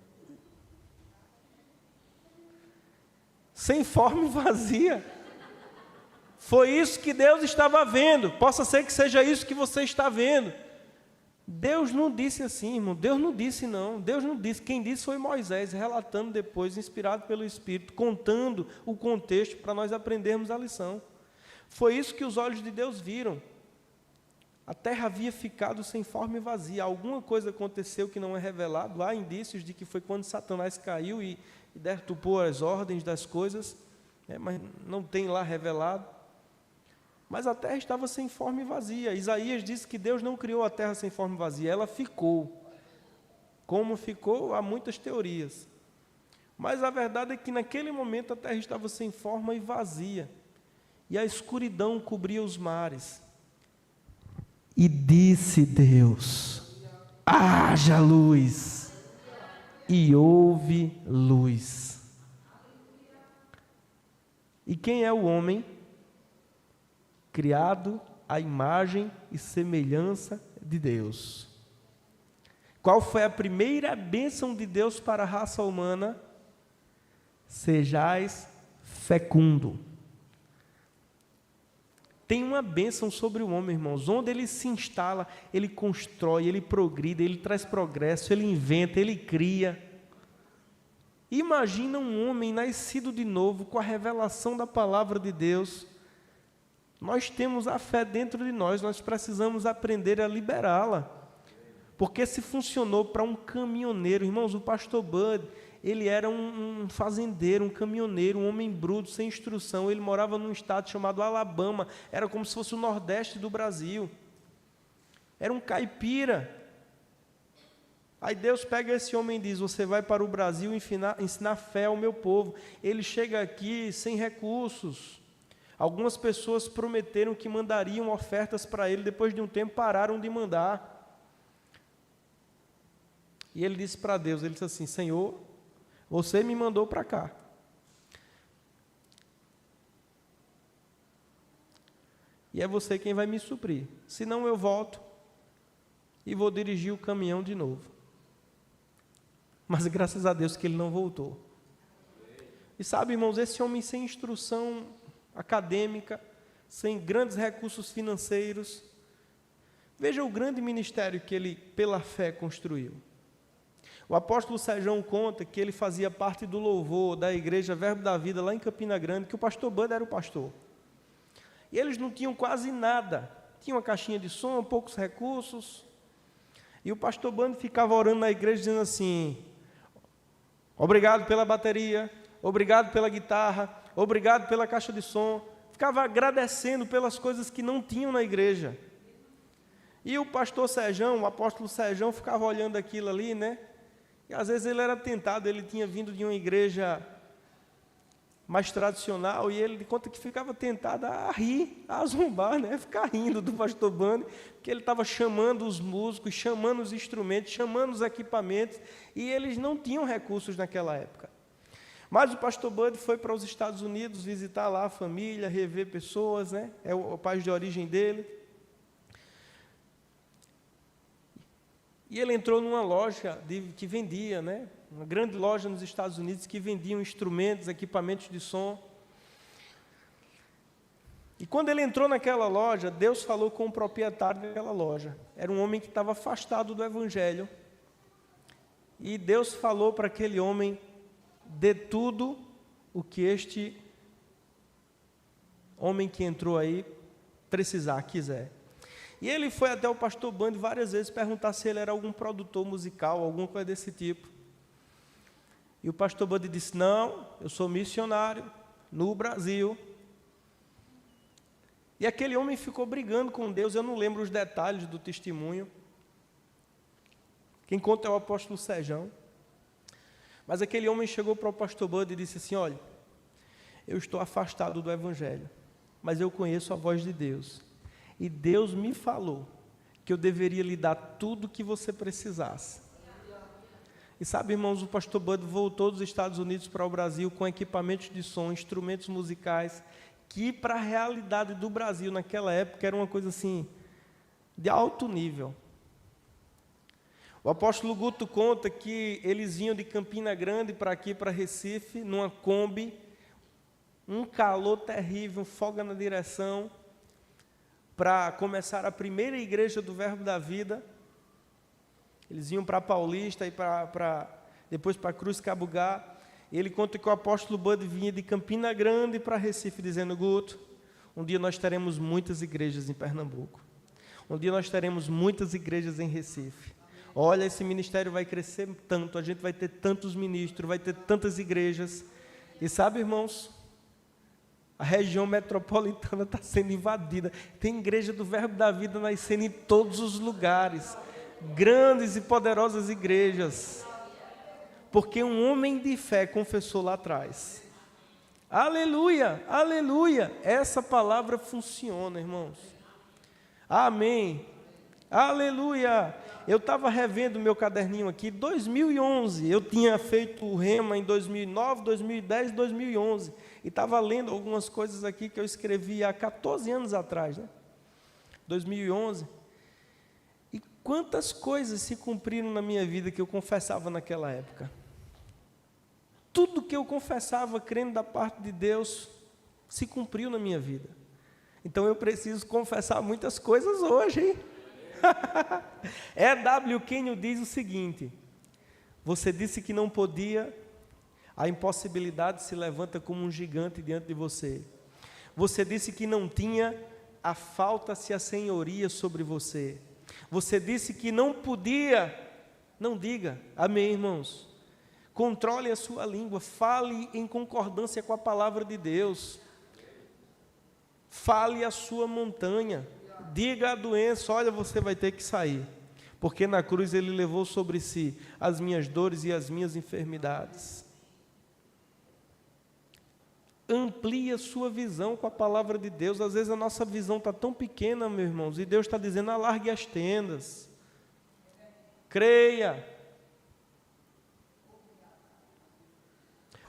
Sem forma e vazia. Foi isso que Deus estava vendo. Possa ser que seja isso que você está vendo. Deus não disse assim, irmão. Deus não disse não. Deus não disse. Quem disse foi Moisés, relatando depois, inspirado pelo Espírito, contando o contexto para nós aprendermos a lição. Foi isso que os olhos de Deus viram. A terra havia ficado sem forma e vazia. Alguma coisa aconteceu que não é revelado. Há indícios de que foi quando Satanás caiu e deturpou as ordens das coisas, mas não tem lá revelado. Mas a terra estava sem forma e vazia. Isaías disse que Deus não criou a terra sem forma e vazia, ela ficou. Como ficou, há muitas teorias. Mas a verdade é que naquele momento a terra estava sem forma e vazia. E a escuridão cobria os mares. E disse Deus: haja luz. E houve luz. E quem é o homem? Criado à imagem e semelhança de Deus. Qual foi a primeira bênção de Deus para a raça humana? Sejais fecundo. Tem uma bênção sobre o homem, irmãos. Onde ele se instala, ele constrói, ele progride, ele traz progresso, ele inventa, ele cria. Imagina um homem nascido de novo com a revelação da palavra de Deus. Nós temos a fé dentro de nós, nós precisamos aprender a liberá-la. Porque se funcionou para um caminhoneiro, irmãos, o pastor Bud, ele era um fazendeiro, um caminhoneiro, um homem bruto, sem instrução. Ele morava num estado chamado Alabama, era como se fosse o Nordeste do Brasil. Era um caipira. Aí Deus pega esse homem e diz: você vai para o Brasil ensinar fé ao meu povo. Ele chega aqui sem recursos. Algumas pessoas prometeram que mandariam ofertas para ele, depois de um tempo pararam de mandar. E ele disse para Deus, ele disse assim: Senhor, você me mandou para cá. E é você quem vai me suprir. Senão eu volto e vou dirigir o caminhão de novo. Mas graças a Deus que ele não voltou. E sabe, irmãos, esse homem sem instrução acadêmica, sem grandes recursos financeiros, veja o grande ministério que ele, pela fé, construiu. O apóstolo Sérgio conta que ele fazia parte do louvor da igreja Verbo da Vida, lá em Campina Grande, que o pastor Bud era o pastor. E eles não tinham quase nada. Tinha uma caixinha de som, poucos recursos. E o pastor Bud ficava orando na igreja, dizendo assim: obrigado pela bateria, obrigado pela guitarra, obrigado pela caixa de som. Ficava agradecendo pelas coisas que não tinham na igreja. E o pastor Sérgio, o apóstolo Sérgio, ficava olhando aquilo ali, né? E às vezes ele era tentado, ele tinha vindo de uma igreja mais tradicional, e ele conta que ficava tentado a rir, a zombar, né? Ficar rindo do pastor Bando, que ele estava chamando os músicos, chamando os instrumentos, chamando os equipamentos, e eles não tinham recursos naquela época. Mas o pastor Bud foi para os Estados Unidos visitar lá a família, rever pessoas, né? É o país de origem dele. E ele entrou numa loja que vendia, né? Uma grande loja nos Estados Unidos que vendia instrumentos, equipamentos de som. E quando ele entrou naquela loja, Deus falou com o proprietário daquela loja. Era um homem que estava afastado do Evangelho. E Deus falou para aquele homem: dê tudo o que este homem que entrou aí quiser. E ele foi até o pastor Bando várias vezes perguntar se ele era algum produtor musical, alguma coisa desse tipo. E o pastor Bando disse: não, eu sou missionário no Brasil. E aquele homem ficou brigando com Deus. Eu não lembro os detalhes do testemunho. Quem conta é o apóstolo Sérgio. Mas aquele homem chegou para o pastor Bud e disse assim: olha, eu estou afastado do Evangelho, mas eu conheço a voz de Deus. E Deus me falou que eu deveria lhe dar tudo o que você precisasse. E sabe, irmãos, o pastor Bud voltou dos Estados Unidos para o Brasil com equipamentos de som, instrumentos musicais, que para a realidade do Brasil naquela época era uma coisa assim, de alto nível. O apóstolo Guto conta que eles vinham de Campina Grande para aqui, para Recife, numa Kombi, um calor terrível, folga na direção, para começar a primeira igreja do Verbo da Vida. Eles iam para Paulista e depois para Cruz Cabugá. E ele conta que o apóstolo Bud vinha de Campina Grande para Recife, dizendo: Guto, um dia nós teremos muitas igrejas em Pernambuco. Um dia nós teremos muitas igrejas em Recife. Olha, esse ministério vai crescer tanto, a gente vai ter tantos ministros, vai ter tantas igrejas. E sabe, irmãos, a região metropolitana está sendo invadida. Tem igreja do Verbo da Vida nascendo em todos os lugares. Grandes e poderosas igrejas. Porque um homem de fé confessou lá atrás. Aleluia, aleluia. Essa palavra funciona, irmãos. Amém. Aleluia. Eu estava revendo meu caderninho aqui, 2011, eu tinha feito o Rema em 2009, 2010, 2011, e estava lendo algumas coisas aqui que eu escrevi há 14 anos atrás, né? 2011, e quantas coisas se cumpriram na minha vida que eu confessava naquela época. Tudo que eu confessava, crendo da parte de Deus, se cumpriu na minha vida. Então eu preciso confessar muitas coisas hoje, hein? E.W. Kenyon diz o seguinte: você disse que não podia, a impossibilidade se levanta como um gigante diante de você. Você disse que não tinha, a falta-se a senhoria sobre você. Você disse que não podia, não diga. Amém, irmãos? Controle a sua língua, fale em concordância com a palavra de Deus. Fale a sua montanha. Diga à doença: olha, você vai ter que sair, porque na cruz Ele levou sobre si as minhas dores e as minhas enfermidades. Amplie a sua visão com a palavra de Deus. Às vezes a nossa visão está tão pequena, meus irmãos, e Deus está dizendo: alargue as tendas, creia.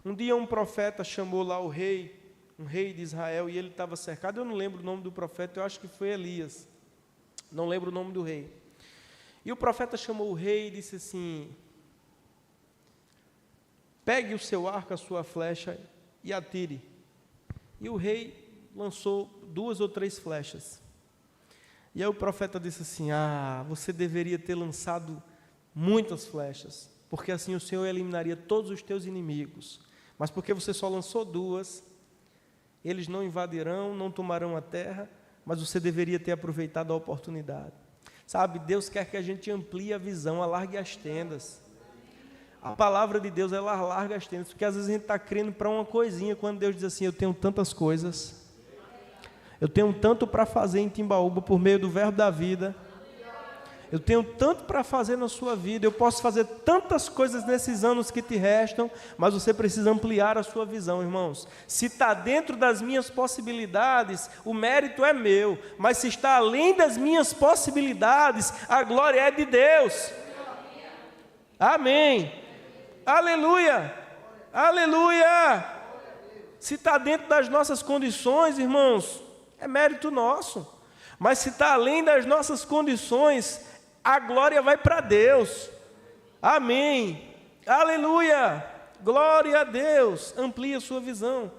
Um dia um profeta chamou lá o rei, um rei de Israel, e ele estava cercado. Eu não lembro o nome do profeta, eu acho que foi Elias, não lembro o nome do rei. E o profeta chamou o rei e disse assim: pegue o seu arco, a sua flecha, e atire. E o rei lançou 2 ou 3 flechas. E aí o profeta disse assim: você deveria ter lançado muitas flechas, porque assim o Senhor eliminaria todos os teus inimigos. Mas porque você só lançou 2, eles não invadirão, não tomarão a terra, mas você deveria ter aproveitado a oportunidade. Sabe, Deus quer que a gente amplie a visão, alargue as tendas. A palavra de Deus, ela alarga as tendas, porque às vezes a gente está crendo para uma coisinha, quando Deus diz assim: eu tenho tantas coisas, eu tenho tanto para fazer em Timbaúba por meio do verbo da vida, eu tenho tanto para fazer na sua vida, eu posso fazer tantas coisas nesses anos que te restam, mas você precisa ampliar a sua visão, irmãos. Se está dentro das minhas possibilidades, o mérito é meu, mas se está além das minhas possibilidades, a glória é de Deus. Amém. Aleluia, aleluia. Se está dentro das nossas condições, irmãos, é mérito nosso. Mas se está além das nossas condições, a glória vai para Deus. Amém, aleluia, glória a Deus. Amplie a sua visão.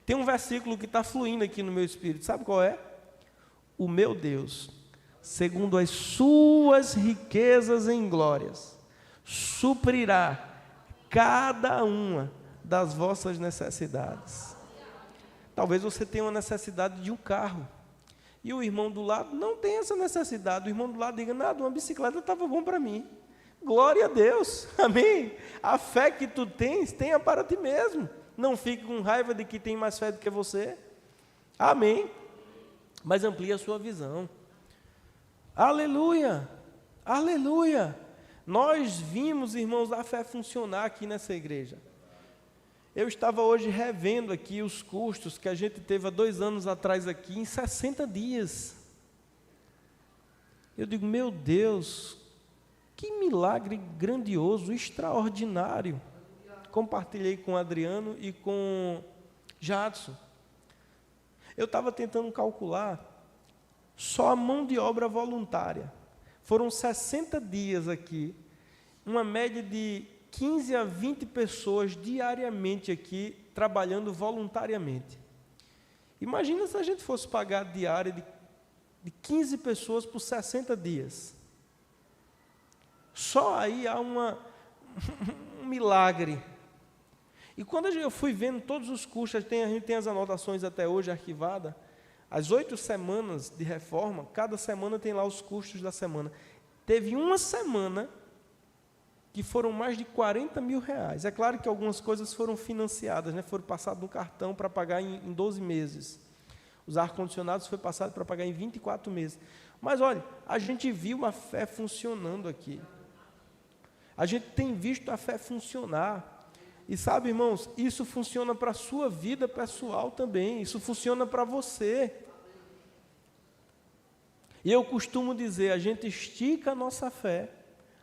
Tem um versículo que está fluindo aqui no meu espírito, sabe qual é? O meu Deus, segundo as suas riquezas em glórias, suprirá cada uma das vossas necessidades. Talvez você tenha uma necessidade de um carro, e o irmão do lado não tem essa necessidade. O irmão do lado diga: nada, uma bicicleta estava bom para mim. Glória a Deus, amém. A fé que tu tens, tenha para ti mesmo. Não fique com raiva de que tem mais fé do que você, amém. Mas amplie a sua visão. Aleluia, aleluia. Nós vimos, irmãos, a fé funcionar aqui nessa igreja. Eu estava hoje revendo aqui os custos que a gente teve há 2 anos atrás aqui, em 60 dias. Eu digo: meu Deus, que milagre grandioso, extraordinário. Compartilhei com o Adriano e com Jadson. Eu estava tentando calcular só a mão de obra voluntária. Foram 60 dias aqui, uma média de 15 a 20 pessoas diariamente aqui, trabalhando voluntariamente. Imagina se a gente fosse pagar a diária de 15 pessoas por 60 dias. Só aí há um milagre. E quando eu fui vendo todos os custos, a gente tem as anotações até hoje arquivadas, as 8 semanas de reforma, cada semana tem lá os custos da semana. Teve uma semana que foram mais de 40 mil reais. É claro que algumas coisas foram financiadas, né? Foram passadas no cartão para pagar em 12 meses. Os ar-condicionados foi passado para pagar em 24 meses. Mas olha, a gente viu a fé funcionando aqui. A gente tem visto a fé funcionar. E sabe, irmãos, isso funciona para a sua vida pessoal também. Isso funciona para você. E eu costumo dizer, a gente estica a nossa fé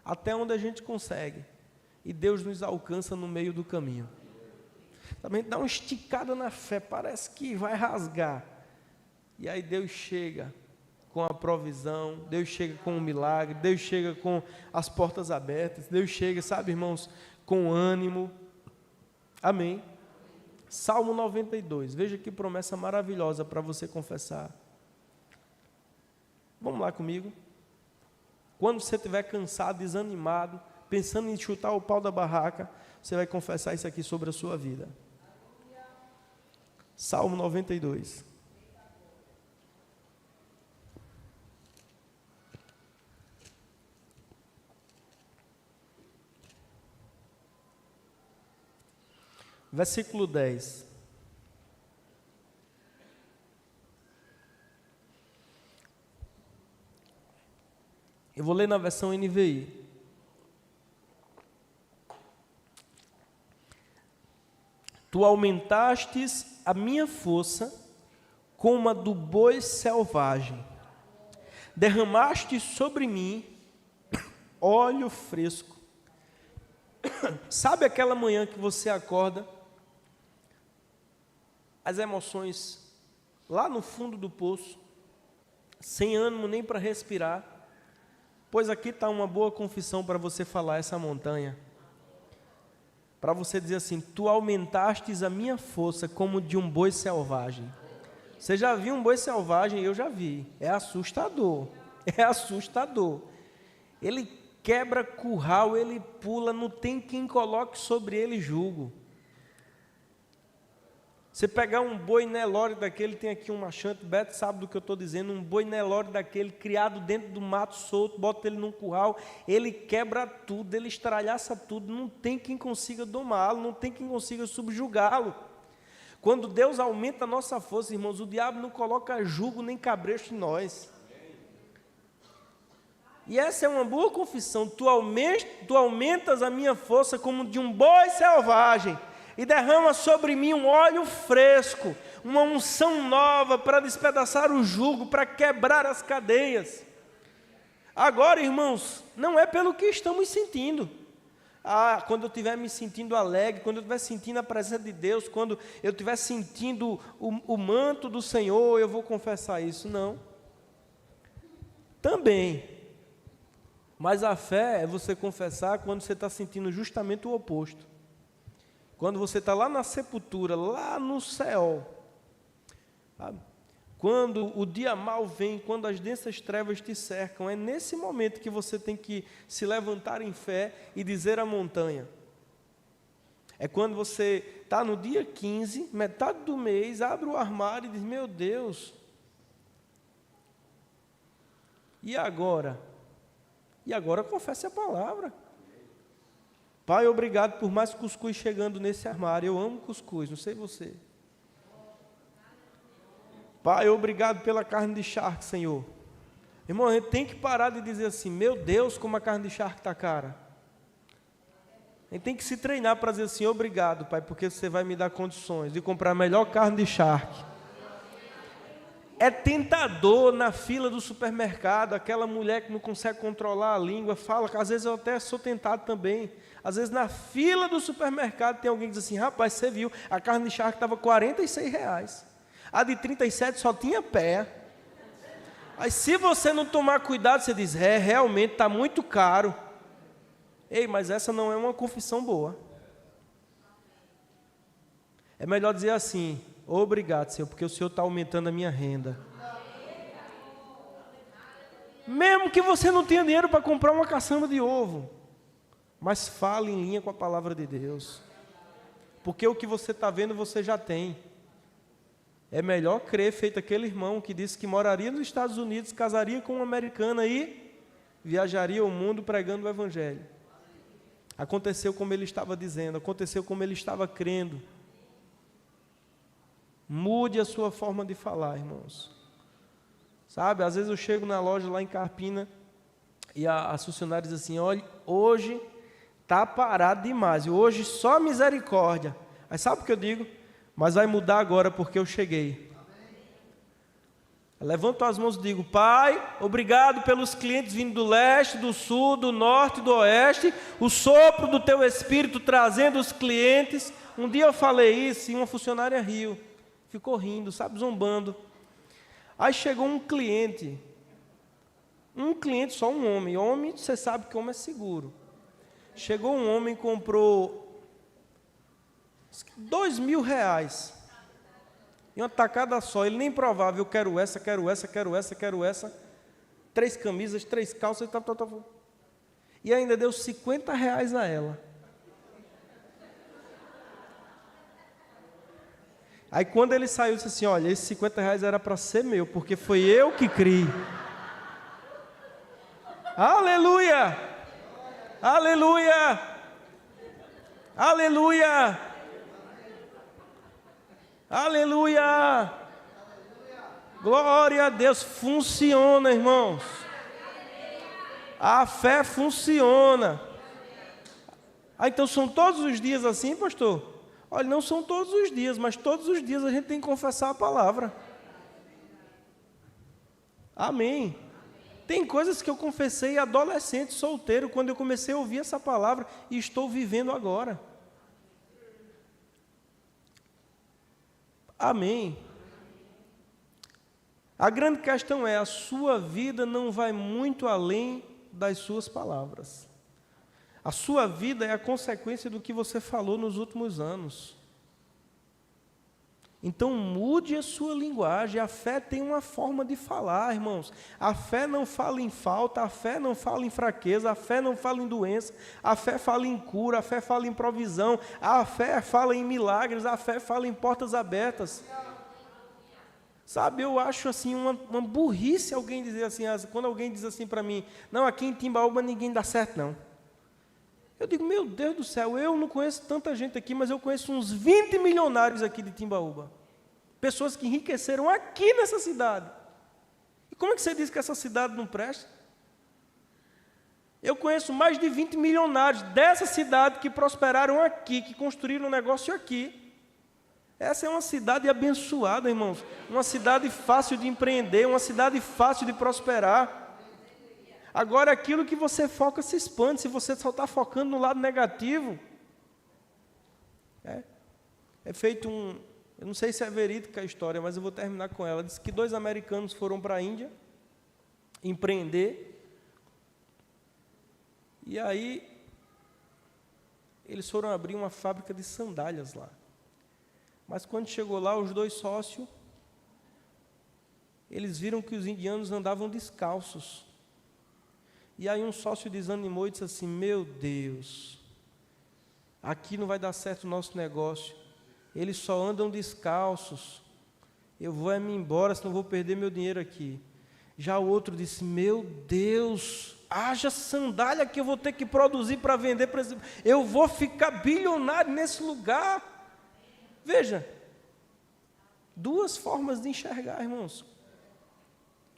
até onde a gente consegue. E Deus nos alcança no meio do caminho. Também dá uma esticada na fé, parece que vai rasgar. E aí Deus chega com a provisão, Deus chega com o milagre, Deus chega com as portas abertas, Deus chega, sabe, irmãos, com ânimo. Amém. Salmo 92, veja que promessa maravilhosa para você confessar. Vamos lá comigo. Quando você estiver cansado, desanimado, pensando em chutar o pau da barraca, você vai confessar isso aqui sobre a sua vida. Salmo 92. Versículo 10. Eu vou ler na versão NVI. Tu aumentastes a minha força como a do boi selvagem. Derramaste sobre mim óleo fresco. Sabe aquela manhã que você acorda, as emoções lá no fundo do poço, sem ânimo nem para respirar? Pois aqui está uma boa confissão para você falar essa montanha. para você dizer assim: tu aumentastes a minha força como de um boi selvagem. Você já viu um boi selvagem? Eu já vi. É assustador. É assustador. Ele quebra curral, ele pula, não tem quem coloque sobre ele jugo. Você pegar um boi Nelore daquele, tem aqui um machante, Beto sabe do que eu estou dizendo, um boi Nelore daquele, criado dentro do mato solto, bota ele num curral, ele quebra tudo, ele estralhaça tudo, não tem quem consiga domá-lo, não tem quem consiga subjugá-lo. Quando Deus aumenta a nossa força, irmãos, o diabo não coloca jugo nem cabresto em nós. E essa é uma boa confissão: tu aumentas a minha força como de um boi selvagem, e derrama sobre mim um óleo fresco, uma unção nova para despedaçar o jugo, para quebrar as cadeias. Agora, irmãos, não é pelo que estamos sentindo. Quando eu estiver me sentindo alegre, quando eu estiver sentindo a presença de Deus, quando eu estiver sentindo o manto do Senhor, eu vou confessar isso. Não. Também. Mas a fé é você confessar quando você está sentindo justamente o oposto. Quando você está lá na sepultura, lá no céu, sabe? Quando o dia mau vem, quando as densas trevas te cercam, é nesse momento que você tem que se levantar em fé e dizer à montanha. É quando você está no dia 15, metade do mês, abre o armário e diz: meu Deus, e agora? E agora confesse a palavra. Pai, obrigado por mais cuscuz chegando nesse armário. Eu amo cuscuz, não sei você. Pai, obrigado pela carne de charque, Senhor. Irmão, a gente tem que parar de dizer assim: meu Deus, como a carne de charque está cara. A gente tem que se treinar para dizer assim: obrigado, Pai, porque você vai me dar condições de comprar a melhor carne de charque. É tentador na fila do supermercado, aquela mulher que não consegue controlar a língua, fala, que às vezes eu até sou tentado também. Às vezes na fila do supermercado tem alguém que diz assim: rapaz, você viu, a carne de charque estava R$46. A de 37 só tinha pé. Aí se você não tomar cuidado, você diz: realmente está muito caro. Ei, mas essa não é uma confissão boa. É melhor dizer assim: obrigado, Senhor, porque o Senhor está aumentando a minha renda. Mesmo que você não tenha dinheiro para comprar uma caçamba de ovo, mas fale em linha com a palavra de Deus. Porque o que você está vendo, você já tem. É melhor crer, feito aquele irmão que disse que moraria nos Estados Unidos, casaria com uma americana e viajaria o mundo pregando o Evangelho. Aconteceu como ele estava dizendo, aconteceu como ele estava crendo. Mude a sua forma de falar, irmãos. Sabe, às vezes eu chego na loja lá em Carpina e a funcionária diz assim: olha, hoje está parado demais, e hoje só misericórdia. Aí sabe o que eu digo? Mas vai mudar agora porque eu cheguei. Eu levanto as mãos e digo: Pai, obrigado pelos clientes vindo do leste, do sul, do norte, do oeste, o sopro do teu Espírito trazendo os clientes. Um dia eu falei isso e uma funcionária riu, ficou rindo, sabe, zombando. Aí chegou um cliente só, um homem. Homem, você sabe que homem é seguro. Chegou um homem e comprou R$2.000 em uma tacada só. Ele nem provava: eu quero essa, quero essa, quero essa, quero essa. 3 camisas, 3 calças e tal. E ainda deu R$50 a ela. Aí quando ele saiu, disse assim: olha, esses R$50 era para ser meu, porque foi eu que criei. Aleluia! Aleluia! Aleluia! Aleluia! Glória a Deus! Funciona, irmãos. A fé funciona. Então são todos os dias assim, pastor? Olha, não são todos os dias, mas todos os dias a gente tem que confessar a palavra. Amém. Tem coisas que eu confessei adolescente, solteiro, quando eu comecei a ouvir essa palavra, e estou vivendo agora. Amém. A grande questão é: a sua vida não vai muito além das suas palavras. A sua vida é a consequência do que você falou nos últimos anos. Então mude a sua linguagem. A fé tem uma forma de falar, irmãos. A fé não fala em falta, a fé não fala em fraqueza, a fé não fala em doença, a fé fala em cura, a fé fala em provisão, a fé fala em milagres, a fé fala em portas abertas. Sabe, eu acho assim uma burrice alguém dizer assim, quando alguém diz assim para mim, não, aqui em Timbaúba ninguém dá certo não. Eu digo, meu Deus do céu, eu não conheço tanta gente aqui, mas eu conheço uns 20 milionários aqui de Timbaúba. Pessoas que enriqueceram aqui nessa cidade. E como é que você diz que essa cidade não presta? Eu conheço mais de 20 milionários dessa cidade que prosperaram aqui, que construíram um negócio aqui. Essa é uma cidade abençoada, irmãos. Uma cidade fácil de empreender, uma cidade fácil de prosperar. Agora, aquilo que você foca se expande. Se você só está focando no lado negativo, é feito eu não sei se é verídica a história, mas eu vou terminar com ela. Diz que 2 americanos foram para a Índia empreender, e aí eles foram abrir uma fábrica de sandálias lá. Mas quando chegou lá, os 2 sócios, eles viram que os indianos andavam descalços. E aí um sócio desanimou e disse assim, meu Deus, aqui não vai dar certo o nosso negócio, eles só andam descalços, eu vou me embora, senão vou perder meu dinheiro aqui. Já o outro disse, meu Deus, haja sandália que eu vou ter que produzir para vender, eu vou ficar bilionário nesse lugar. Veja, 2 formas de enxergar, irmãos.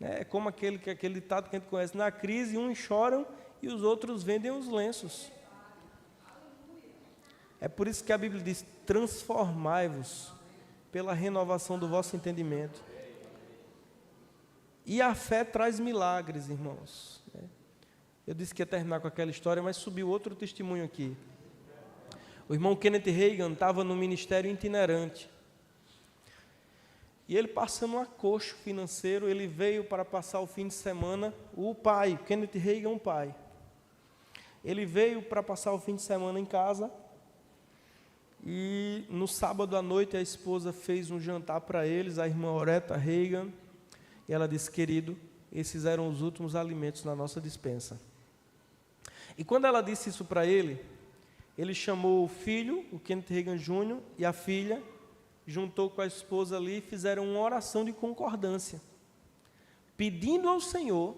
É como aquele ditado que a gente conhece, na crise uns choram e os outros vendem os lenços. É por isso que a Bíblia diz, transformai-vos pela renovação do vosso entendimento. E a fé traz milagres, irmãos. Eu disse que ia terminar com aquela história, mas subiu outro testemunho aqui. O irmão Kenneth Hagin estava no ministério itinerante. E ele passando um acocho financeiro, ele veio para passar o fim de semana, o pai, Kenneth Hagin, um pai. Ele veio para passar o fim de semana em casa, e no sábado à noite a esposa fez um jantar para eles, a irmã Oretta Hagin, e ela disse, querido, esses eram os últimos alimentos na nossa despensa. E quando ela disse isso para ele chamou o filho, o Kenneth Hagin Jr., e a filha, juntou com a esposa ali e fizeram uma oração de concordância, pedindo ao Senhor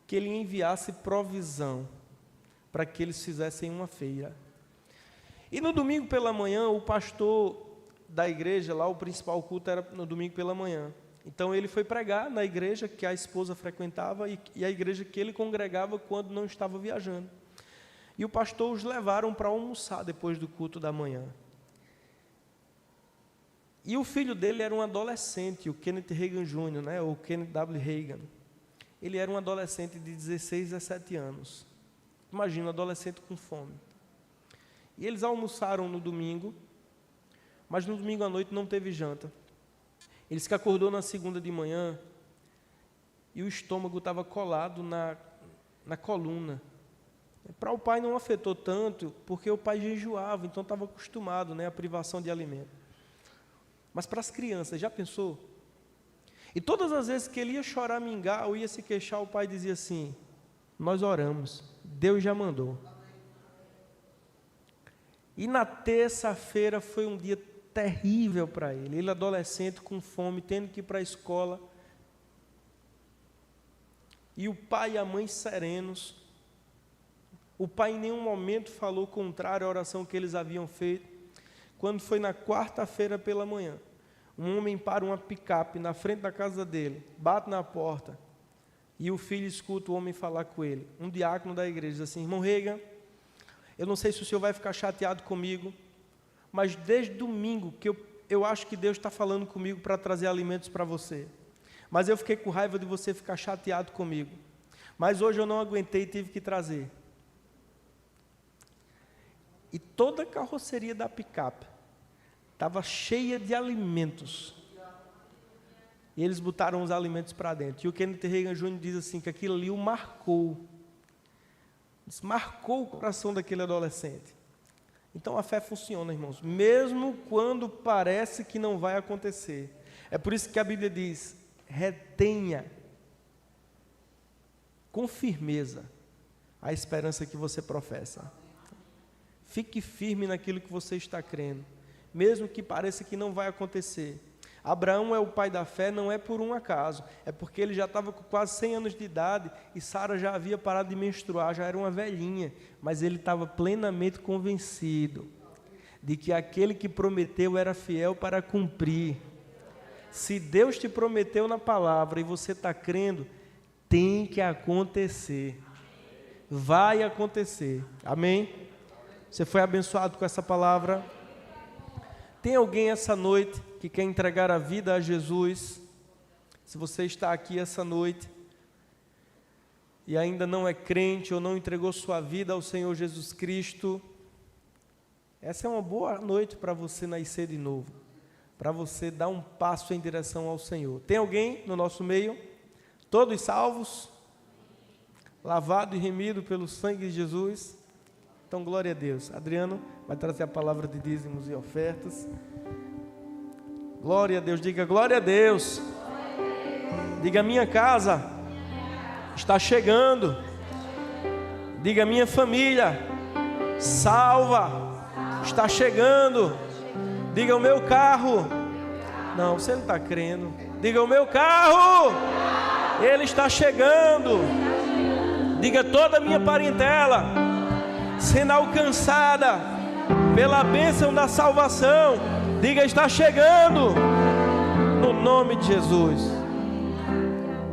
que Ele enviasse provisão para que eles fizessem uma feira. E no domingo pela manhã, o pastor da igreja, lá o principal culto era no domingo pela manhã. Então ele foi pregar na igreja que a esposa frequentava e a igreja que ele congregava quando não estava viajando. E o pastor os levaram para almoçar depois do culto da manhã. E o filho dele era um adolescente, o Kenneth Hagin Jr., o Kenneth W. Hagin. Ele era um adolescente de 16, 17 anos. Imagina, um adolescente com fome. E eles almoçaram no domingo, mas no domingo à noite não teve janta. Ele disse que acordou na segunda de manhã e o estômago estava colado na coluna. Para o pai não afetou tanto, porque o pai jejuava, então estava acostumado à privação de alimento. Mas para as crianças, já pensou? E todas as vezes que ele ia choramingar ou ia se queixar, o pai dizia assim, nós oramos, Deus já mandou. E na terça-feira foi um dia terrível para ele. Ele adolescente, com fome, tendo que ir para a escola. E o pai e a mãe serenos. O pai em nenhum momento falou contrário à oração que eles haviam feito. Quando foi na quarta-feira pela manhã, um homem para uma picape na frente da casa dele, bate na porta, e o filho escuta o homem falar com ele. Um diácono da igreja diz assim, irmão Hagin, eu não sei se o senhor vai ficar chateado comigo, mas desde domingo que eu acho que Deus está falando comigo para trazer alimentos para você. Mas eu fiquei com raiva de você ficar chateado comigo. Mas hoje eu não aguentei e tive que trazer. E toda a carroceria da picape estava cheia de alimentos. E eles botaram os alimentos para dentro. E o Kenneth Hagin Jr. diz assim, que aquilo ali o marcou. Isso marcou o coração daquele adolescente. Então a fé funciona, irmãos, mesmo quando parece que não vai acontecer. É por isso que a Bíblia diz: retenha com firmeza a esperança que você professa. Fique firme naquilo que você está crendo, mesmo que pareça que não vai acontecer. Abraão é o pai da fé, não é por um acaso, é porque ele já estava com quase 100 anos de idade e Sara já havia parado de menstruar, já era uma velhinha, mas ele estava plenamente convencido de que aquele que prometeu era fiel para cumprir. Se Deus te prometeu na palavra e você está crendo, tem que acontecer, vai acontecer, amém? Você foi abençoado com essa palavra? Tem alguém essa noite que quer entregar a vida a Jesus? Se você está aqui essa noite e ainda não é crente ou não entregou sua vida ao Senhor Jesus Cristo, essa é uma boa noite para você nascer de novo, para você dar um passo em direção ao Senhor. Tem alguém no nosso meio? Todos salvos? Lavado e remido pelo sangue de Jesus? Então, glória a Deus. Adriano vai trazer a palavra de dízimos e ofertas. Glória a Deus, diga glória a Deus. Diga: minha casa está chegando. Diga: minha família salva está chegando. Diga: o meu carro. Não, você não está crendo. Diga: o meu carro, ele está chegando. Diga: toda a minha parentela sendo alcançada pela bênção da salvação. Diga: está chegando, no nome de Jesus.